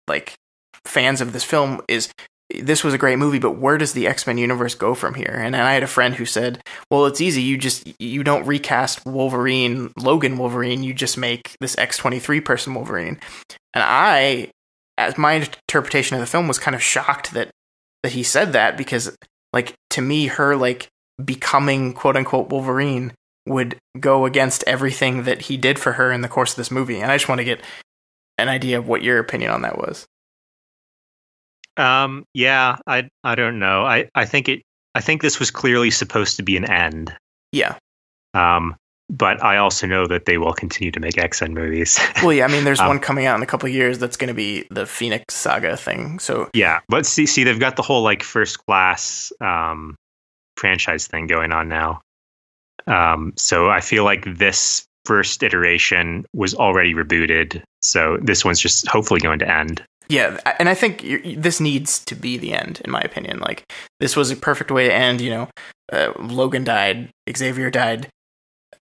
like fans of this film this was a great movie, but where does the X-Men universe go from here? And I had a friend who said, well, it's easy. You don't recast Logan Wolverine. You just make this X-23 person Wolverine. And as my interpretation of the film was kind of shocked that he said that, because like, to me, her like becoming quote unquote Wolverine would go against everything that he did for her in the course of this movie. And I just want to get an idea of what your opinion on that was. Yeah, I don't know. I think this was clearly supposed to be an end. Yeah. But I also know that they will continue to make X-Men movies. Well, yeah, I mean, there's one coming out in a couple of years that's going to be the Phoenix Saga thing. So yeah, but see, they've got the whole like First Class franchise thing going on now. So I feel like this first iteration was already rebooted. So this one's just hopefully going to end. Yeah, and I think this needs to be the end, in my opinion. Like, this was a perfect way to end. Logan died, Xavier died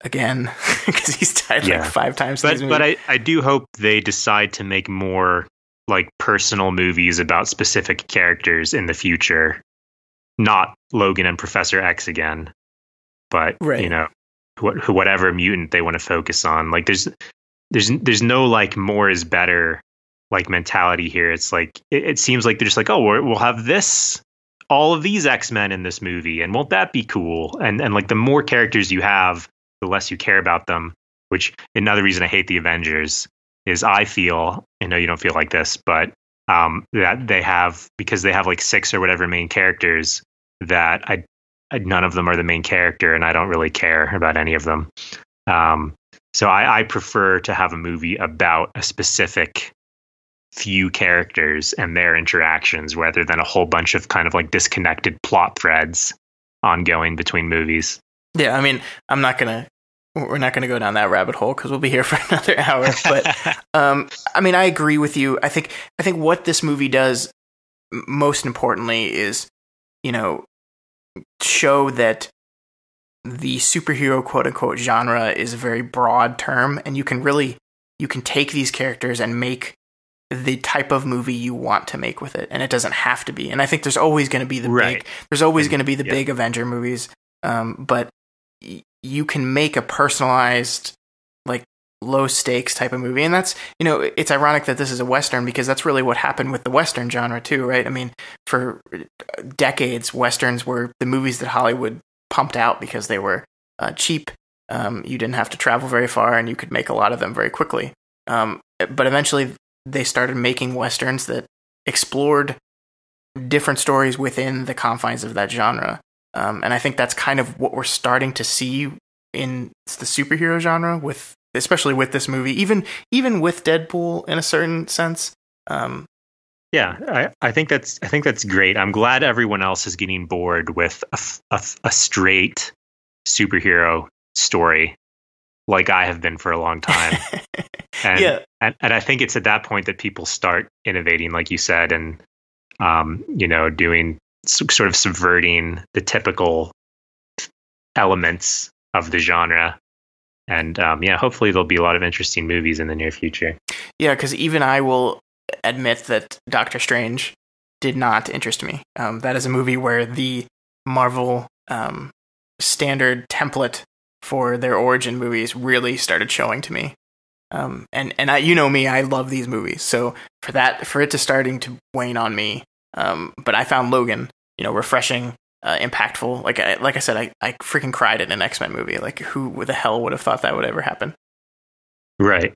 again, because he's died like 5 times. But I do hope they decide to make more like personal movies about specific characters in the future, not Logan and Professor X again, but whatever mutant they want to focus on. Like, there's no like more is better like mentality here. It's like it seems like they're just like, oh, we'll have all of these X-Men in this movie, and won't that be cool? And like, the more characters you have, the less you care about them. Which, another reason I hate the Avengers is I feel, I know you don't feel like this, but that they have, because they have like 6 or whatever main characters, that none of them are the main character, and I don't really care about any of them. So I prefer to have a movie about a specific few characters and their interactions, rather than a whole bunch of kind of like disconnected plot threads ongoing between movies. Yeah, I mean, we're not gonna go down that rabbit hole because we'll be here for another hour. But I mean, I agree with you. I think what this movie does most importantly is, show that the superhero quote unquote genre is a very broad term, and you can take these characters and make the type of movie you want to make with it, and it doesn't have to be. And I think there's always going to be the big Avenger movies, but you can make a personalized, like, low stakes type of movie. And that's, it's ironic that this is a Western, because that's really what happened with the Western genre too, right? I mean, for decades, Westerns were the movies that Hollywood pumped out because they were cheap. You didn't have to travel very far, and you could make a lot of them very quickly. But eventually, they started making westerns that explored different stories within the confines of that genre. And I think that's kind of what we're starting to see in the superhero genre, especially with this movie, even with Deadpool in a certain sense. Yeah, I think that's great. I'm glad everyone else is getting bored with a straight superhero story like I have been for a long time. And I think it's at that point that people start innovating, like you said, and doing sort of subverting the typical elements of the genre. And hopefully there'll be a lot of interesting movies in the near future. Yeah, because even I will admit that Doctor Strange did not interest me. That is a movie where the Marvel standard template for their origin movies really started showing to me. And I, me, I love these movies. So for it to starting to wane on me, but I found Logan, refreshing, impactful. Like I said, I freaking cried at an X-Men movie. Like, who the hell would have thought that would ever happen? Right.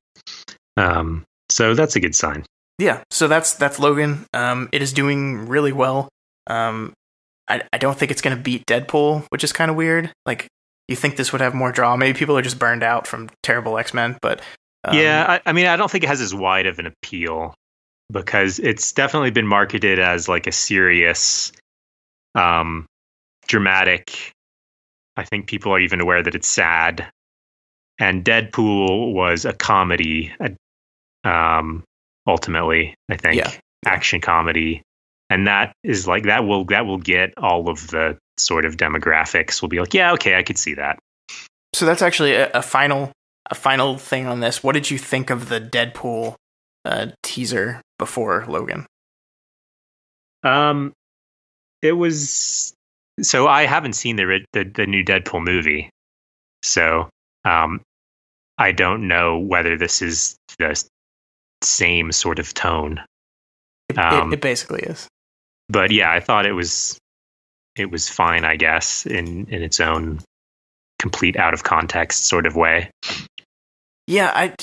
So that's a good sign. Yeah. So that's Logan. It is doing really well. I don't think it's going to beat Deadpool, which is kind of weird. Like, you think this would have more draw. Maybe people are just burned out from terrible X-Men, but I don't think it has as wide of an appeal because it's definitely been marketed as like a serious, dramatic. I think people are even aware that it's sad. And Deadpool was a comedy, ultimately, I think. Yeah. Action comedy. And that is like that will get all of the sort of demographics. Will be like, yeah, okay, I could see that. So that's actually a final thing on this. What did you think of the Deadpool teaser before Logan? It was so I haven't seen the new Deadpool movie, so I don't know whether this is the same sort of tone. It basically is. But yeah, I thought it was fine, I guess, in its own complete out of context sort of way. Yeah,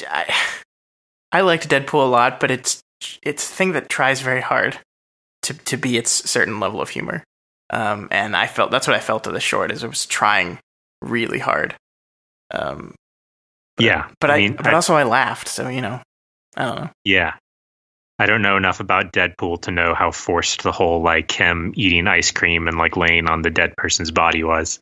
I liked Deadpool a lot, but it's a thing that tries very hard to be its certain level of humor. And that's what I felt of the short, is it was trying really hard. But also I laughed, so I don't know. Yeah. I don't know enough about Deadpool to know how forced the whole like him eating ice cream and like laying on the dead person's body was.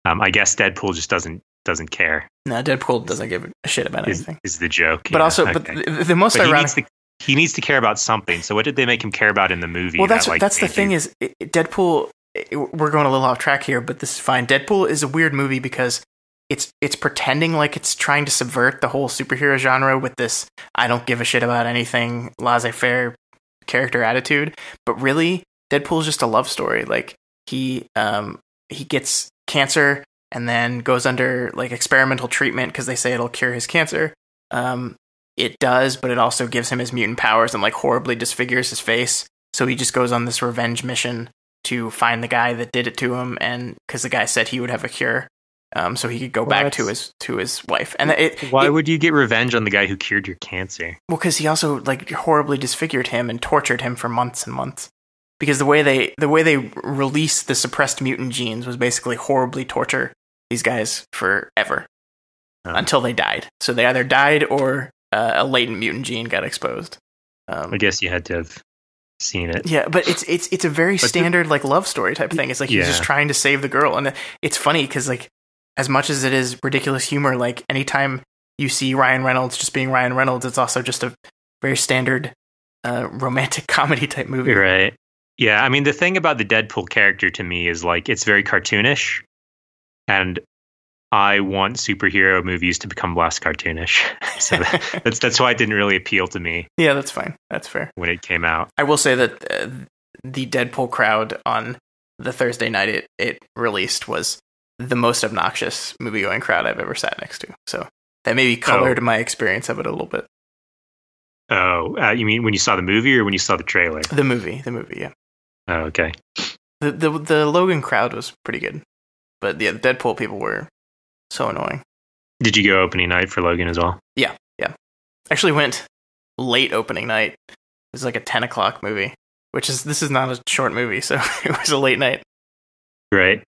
I guess Deadpool just doesn't care. No, Deadpool doesn't give a shit about anything. Is the joke. But also, okay. but the most ironic... He needs to care about something. So what did they make him care about in the movie? Well, that's the thing is, Deadpool... We're going a little off track here, but this is fine. Deadpool is a weird movie because it's pretending like it's trying to subvert the whole superhero genre with this I don't give a shit about anything laissez-faire character attitude. But really, Deadpool is just a love story. Like, he gets cancer and then goes under like experimental treatment because they say it'll cure his cancer. It does, but it also gives him his mutant powers and like horribly disfigures his face. So he just goes on this revenge mission to find the guy that did it to him, and because the guy said he would have a cure. So he could go back to his wife. And why would you get revenge on the guy who cured your cancer? Well, because he also like horribly disfigured him and tortured him for months and months. Because the way they released the suppressed mutant genes was basically horribly torture these guys forever until they died. So they either died or a latent mutant gene got exposed. I guess you had to have seen it. Yeah, but it's a very standard like love story type thing. It's like he's just trying to save the girl, and it's funny because like, as much as it is ridiculous humor, like anytime you see Ryan Reynolds just being Ryan Reynolds, it's also just a very standard romantic comedy type movie. Right. Yeah. I mean, the thing about the Deadpool character to me is like, it's very cartoonish, and I want superhero movies to become less cartoonish. So that's why it didn't really appeal to me. Yeah, that's fine. That's fair. When it came out. I will say that the Deadpool crowd on the Thursday night it released was the most obnoxious movie-going crowd I've ever sat next to. So that maybe colored my experience of it a little bit. Oh, you mean when you saw the movie or when you saw the trailer? The movie, yeah. Oh, okay. The Logan crowd was pretty good. But yeah, the Deadpool people were so annoying. Did you go opening night for Logan as well? Yeah. Actually went late opening night. It was like a 10 o'clock movie, this is not a short movie, so it was a late night. Right.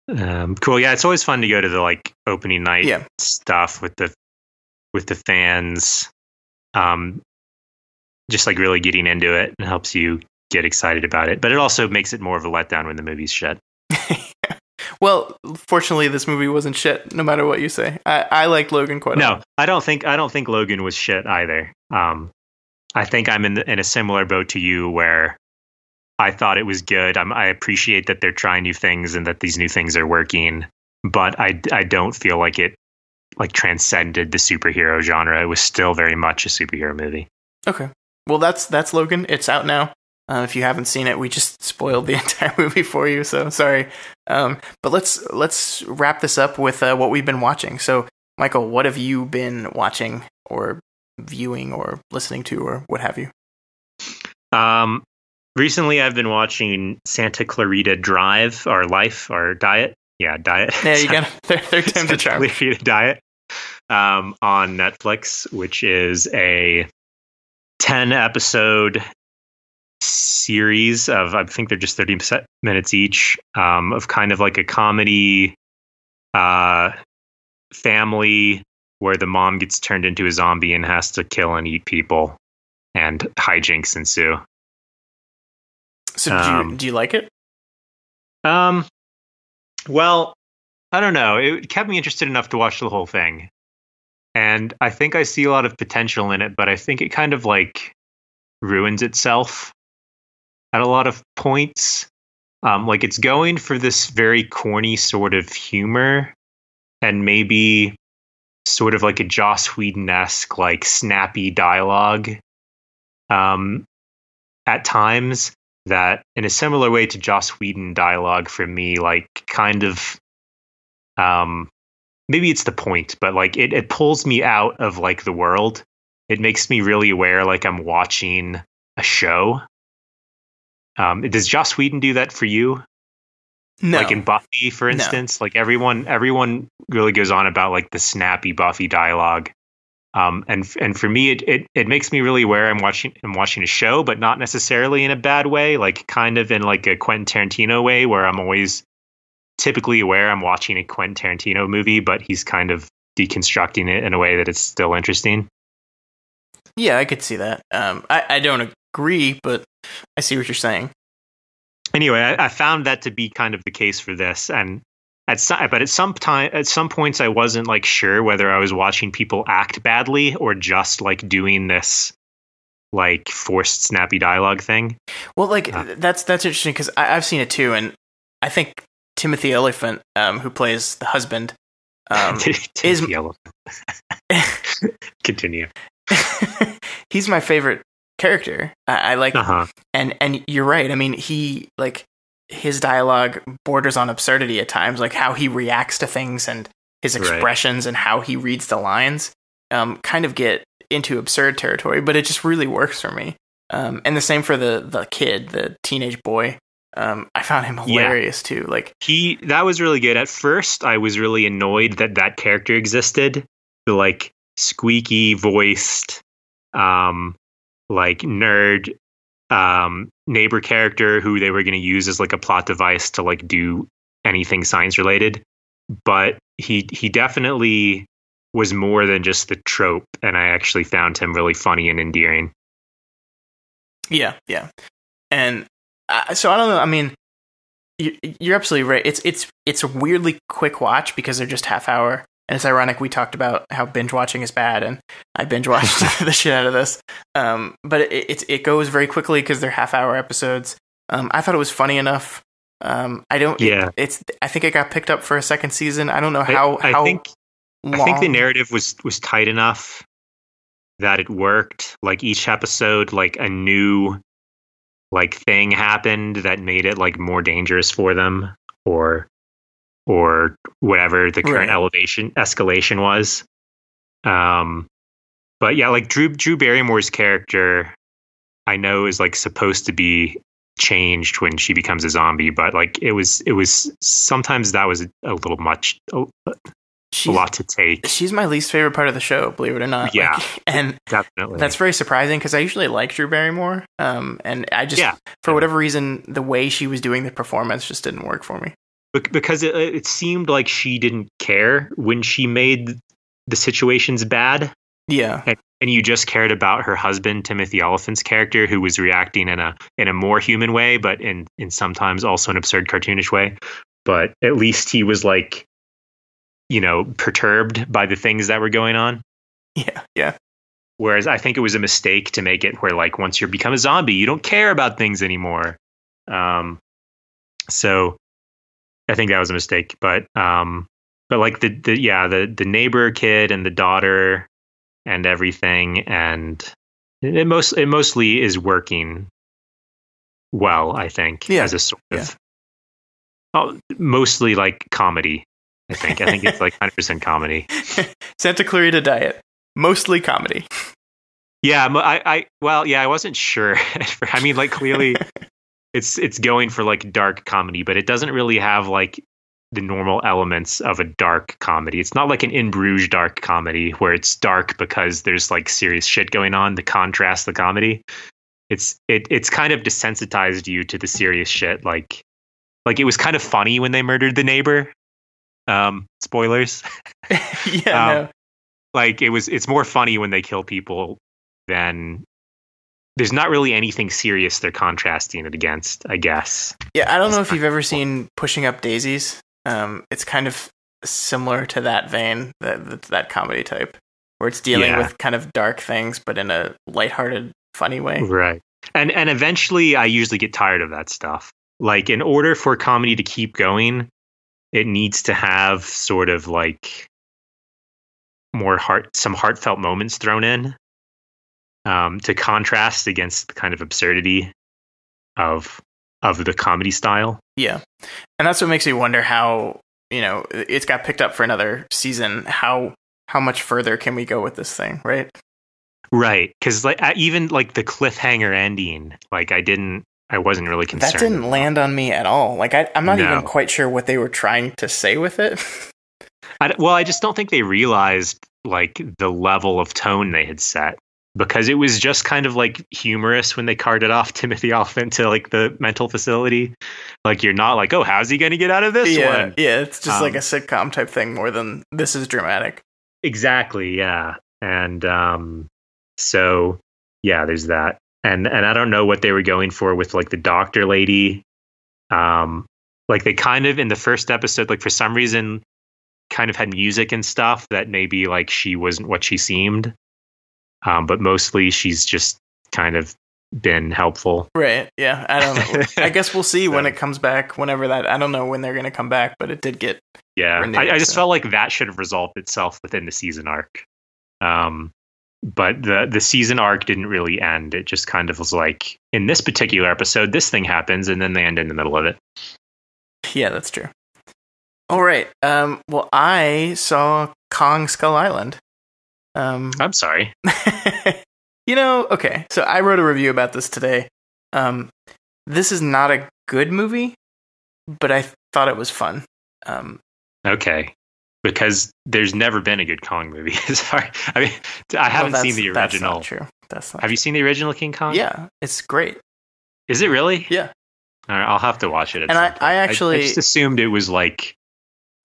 Cool. Yeah, it's always fun to go to the like opening night stuff with the fans. Just like really getting into it and helps you get excited about it. But it also makes it more of a letdown when the movie's shit. Well, fortunately, this movie wasn't shit. No matter what you say, I liked Logan quite a lot. No, I don't think Logan was shit either. I think I'm in a similar boat to you where I thought it was good. I appreciate that they're trying new things and that these new things are working, but I don't feel like it like transcended the superhero genre. It was still very much a superhero movie. Okay, well that's Logan. It's out now. If you haven't seen it, we just spoiled the entire movie for you, so sorry. But let's wrap this up with what we've been watching. So, Michael, what have you been watching or viewing or listening to or what have you? Recently, I've been watching Santa Clarita Drive, or Life, or Diet. Yeah, Diet. Yeah, you got third time's a charm. Santa Clarita Diet on Netflix, which is a 10-episode series of, I think they're just 30 minutes each, of kind of like a comedy family where the mom gets turned into a zombie and has to kill and eat people, and hijinks ensue. So do you like it? Well, I don't know. It kept me interested enough to watch the whole thing. And I think I see a lot of potential in it, but I think it kind of like ruins itself at a lot of points. Like it's going for this very corny sort of humor and maybe sort of like a Joss Whedon-esque, like snappy dialogue at times, that in a similar way to Joss Whedon dialogue for me, like kind of maybe it's the point, but like it pulls me out of like the world. It makes me really aware like I'm watching a show. Does Joss Whedon do that for you? No. Like in Buffy, for instance, like everyone really goes on about like the snappy Buffy dialogue. And for me, it makes me really aware I'm watching a show, but not necessarily in a bad way, like kind of in like a Quentin Tarantino way, where I'm always typically aware I'm watching a Quentin Tarantino movie, but he's kind of deconstructing it in a way that it's still interesting. Yeah, I could see that. I don't agree, but I see what you're saying. Anyway, I found that to be kind of the case for this, and at some points I wasn't like sure whether I was watching people act badly or just like doing this like forced snappy dialogue thing. Well, like that's interesting because I've seen it too, and I think Timothy Olyphant, who plays the husband, is continue. He's my favorite character. I like, and you're right. I mean, he like his dialogue borders on absurdity at times, like how he reacts to things and his expressions and how he reads the lines, kind of get into absurd territory. But it just really works for me. And the same for the kid, the teenage boy. I found him hilarious too. Like that was really good. At first, I was really annoyed that character existed. The like squeaky voiced, like nerd neighbor character who they were going to use as like a plot device to like do anything science related. But he definitely was more than just the trope, and I actually found him really funny and endearing. Yeah. And so I don't know. I mean, you're absolutely right. It's a weirdly quick watch because they're just half hour. And it's ironic we talked about how binge watching is bad, and I binge watched the shit out of this. But it goes very quickly because they're half hour episodes. I thought it was funny enough. I think it got picked up for a second season. I don't know how. I think the narrative was tight enough that it worked. Like each episode, like a new like thing happened that made it like more dangerous for them, or whatever the current escalation was. But yeah, like Drew Barrymore's character, I know is like supposed to be changed when she becomes a zombie, but like it was sometimes that was a little much, a lot to take. She's my least favorite part of the show, believe it or not. Yeah, and definitely. That's very surprising because I usually like Drew Barrymore, and I just for whatever reason the way she was doing the performance just didn't work for me. Because it seemed like she didn't care when she made the situations bad. Yeah. And you just cared about her husband, Timothy Olyphant's character, who was reacting in a more human way, but in sometimes also an absurd cartoonish way. But at least he was like, perturbed by the things that were going on. Yeah. Yeah. Whereas I think it was a mistake to make it where like once you become a zombie, you don't care about things anymore. So I think that was a mistake. But like the neighbor kid and the daughter and everything, and it mostly is working well, I think, as a sort of mostly like comedy. I think it's like 100% comedy. Santa Clarita Diet, mostly comedy. Yeah, I wasn't sure. I mean, like clearly, it's going for like dark comedy, but it doesn't really have like the normal elements of a dark comedy. It's not like an In Bruges dark comedy where it's dark because there's like serious shit going on to contrast the comedy. It's kind of desensitized you to the serious shit. Like it was kind of funny when they murdered the neighbor. Spoilers. No. Like it's more funny when they kill people than there's not really anything serious they're contrasting it against, I guess. Yeah, I don't know if you've ever seen Pushing Up Daisies. It's kind of similar to that vein, that comedy type, where it's dealing with kind of dark things, but in a lighthearted, funny way. Right. And eventually I usually get tired of that stuff. Like in order for comedy to keep going, it needs to have sort of like some heartfelt moments thrown in, to contrast against the kind of absurdity of the comedy style. Yeah. And that's what makes me wonder how, it's got picked up for another season. How much further can we go with this thing, right? Right. Because like even like the cliffhanger ending, like I wasn't really concerned. That didn't land on me at all. Like I'm not even quite sure what they were trying to say with it. I just don't think they realized like the level of tone they had set, because it was just kind of like humorous when they carted off Timothy Olyphant to like the mental facility. Like you're not like, oh, how's he going to get out of this one? Yeah, it's just like a sitcom type thing more than this is dramatic. Exactly, yeah. And so yeah, there's that. And I don't know what they were going for with like the doctor lady. Like they kind of in the first episode, like for some reason, kind of had music and stuff that maybe like she wasn't what she seemed. But mostly she's just kind of been helpful. Right. Yeah. I don't know. I guess we'll see when it comes back, whenever that, I don't know when they're going to come back, but it did get. Yeah. Renewed, I just felt like that should have resolved itself within the season arc. But the season arc didn't really end. It just kind of was like, in this particular episode, this thing happens, and then they end in the middle of it. Yeah, that's true. All right. Well, I saw Kong Skull Island. I'm sorry. Okay. So I wrote a review about this today. This is not a good movie, but I thought it was fun. Okay. Because there's never been a good Kong movie. Sorry. I mean, I haven't seen the original. That's not true. Have you seen the original King Kong? Yeah, it's great. Is it really? Yeah. All right, I'll have to watch it. And I just assumed it was like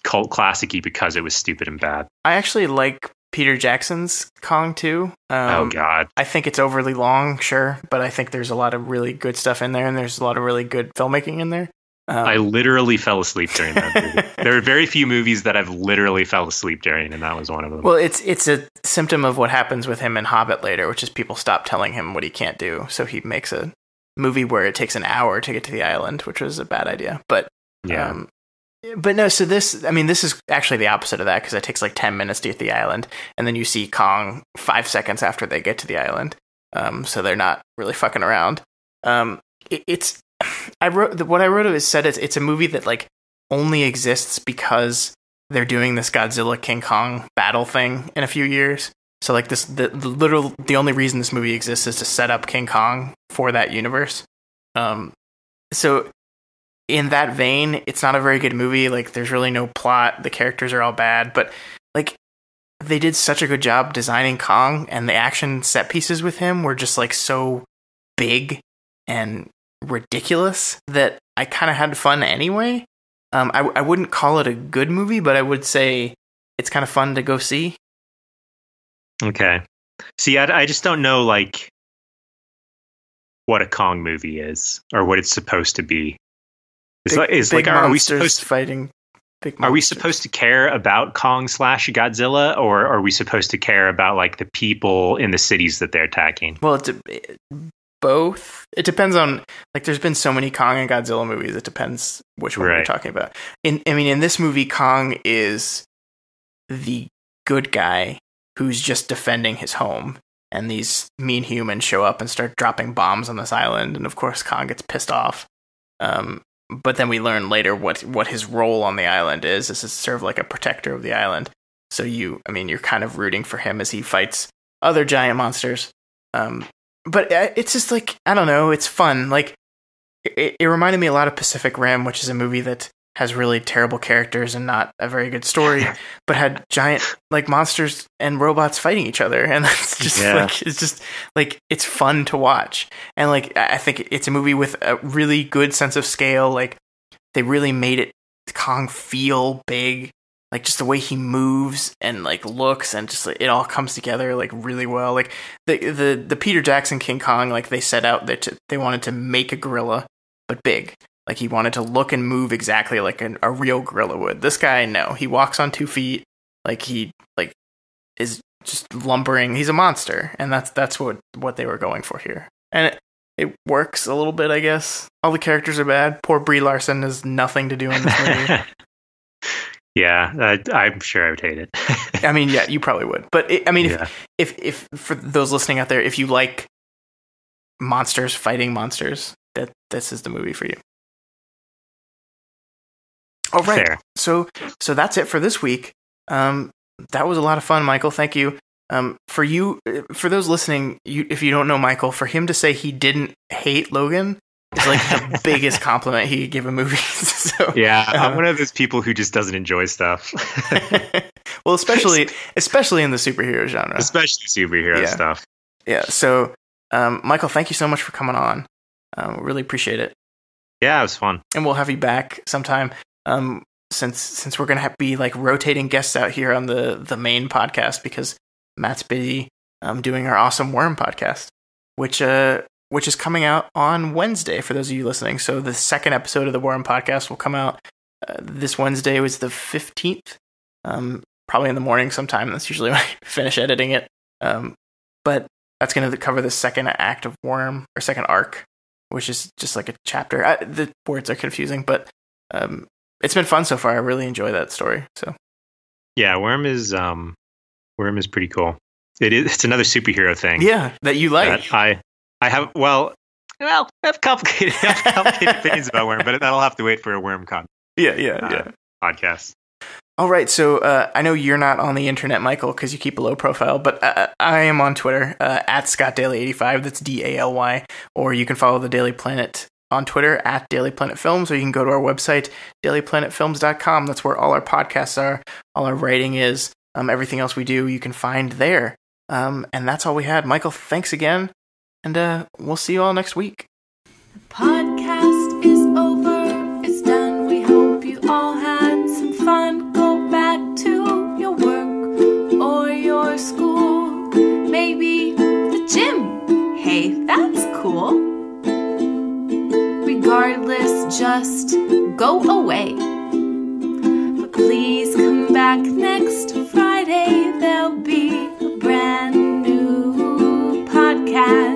cult classic-y because it was stupid and bad. I actually like Peter Jackson's Kong too. Oh God. I think it's overly long, sure, but I think there's a lot of really good stuff in there, and there's a lot of really good filmmaking in there. I literally fell asleep during that movie. There are very few movies that I've literally fell asleep during, and that was one of them. Well, it's a symptom of what happens with him in Hobbit later, which is people stop telling him what he can't do, so he makes a movie where it takes an hour to get to the island, which was a bad idea. But yeah. But no, so this is actually the opposite of that, because it takes like 10 minutes to get to the island, and then you see Kong 5 seconds after they get to the island. So they're not really fucking around. I wrote it's a movie that like only exists because they're doing this Godzilla King Kong battle thing in a few years. So like the only reason this movie exists is to set up King Kong for that universe. so in that vein, it's not a very good movie. Like, there's really no plot. The characters are all bad, but like, they did such a good job designing Kong, and the action set pieces with him were just like so big and ridiculous that I kind of had fun anyway. I wouldn't call it a good movie, but I would say it's kind of fun to go see. Okay. See, I just don't know, like, what a Kong movie is or what it's supposed to be. Are we supposed to fighting? Are we supposed to care about Kong / Godzilla, or are we supposed to care about like the people in the cities that they're attacking? Well, it's both. It depends on, like, there's been so many Kong and Godzilla movies. It depends which one you're talking about. In this movie, Kong is the good guy who's just defending his home, and these mean humans show up and start dropping bombs on this island, and of course Kong gets pissed off. But then we learn later what his role on the island is. This is sort of like a protector of the island. So you're kind of rooting for him as he fights other giant monsters. But it's just like, I don't know, it's fun. Like, it reminded me a lot of Pacific Rim, which is a movie that has really terrible characters and not a very good story, but had giant like monsters and robots fighting each other, and that's just it's fun to watch. And like, I think it's a movie with a really good sense of scale. Like, they really made Kong feel big, like just the way he moves and like looks, and just like, it all comes together like really well. Like the Peter Jackson King Kong, like they set out that they wanted to make a gorilla but big. Like, he wanted to look and move exactly like a real gorilla would. This guy, no, he walks on 2 feet. Like, he like is just lumbering. He's a monster, and that's what they were going for here. And it works a little bit, I guess. All the characters are bad. Poor Brie Larson has nothing to do in this movie. Yeah, I'm sure I would hate it. I mean, yeah, you probably would. But if for those listening out there, if you like monsters fighting monsters, this is the movie for you. All right. Fair. So that's it for this week. That was a lot of fun, Michael. Thank you. For those listening, if you don't know Michael, for him to say he didn't hate Logan is like the biggest compliment he could give a movie. So, yeah, I'm one of those people who just doesn't enjoy stuff. Well, especially in the superhero genre. Especially superhero stuff. Yeah. So, Michael, thank you so much for coming on. Really appreciate it. Yeah, it was fun. And we'll have you back sometime. Since we're gonna be like rotating guests out here on the main podcast, because Matt's busy doing our awesome Worm podcast, which is coming out on Wednesday for those of you listening. So the second episode of the Worm podcast will come out this Wednesday. Was the 15th, probably in the morning sometime. That's usually when I finish editing it. But that's gonna cover the second act of Worm, or second arc, which is just like a chapter. The words are confusing, but it's been fun so far. I really enjoy that story. So, yeah, Worm is pretty cool. It's another superhero thing. Yeah, that you like. I have I have complicated opinions about Worm, but that'll have to wait for a Worm podcast. All right, so I know you're not on the internet, Michael, because you keep a low profile, but I am on Twitter at ScottDaly85. That's DALY, or you can follow the Daly Planet on Twitter at Daly Planet Films, or you can go to our website, dailyplanetfilms.com. That's where all our podcasts are, all our writing is, everything else we do, you can find there. And that's all we had. Michael, thanks again, and we'll see you all next week. The podcast is over, it's done. We hope you all had some fun. Go back to your work or your school, maybe the gym. Hey, that's cool. Regardless, just go away. But please come back next Friday. There'll be a brand new podcast.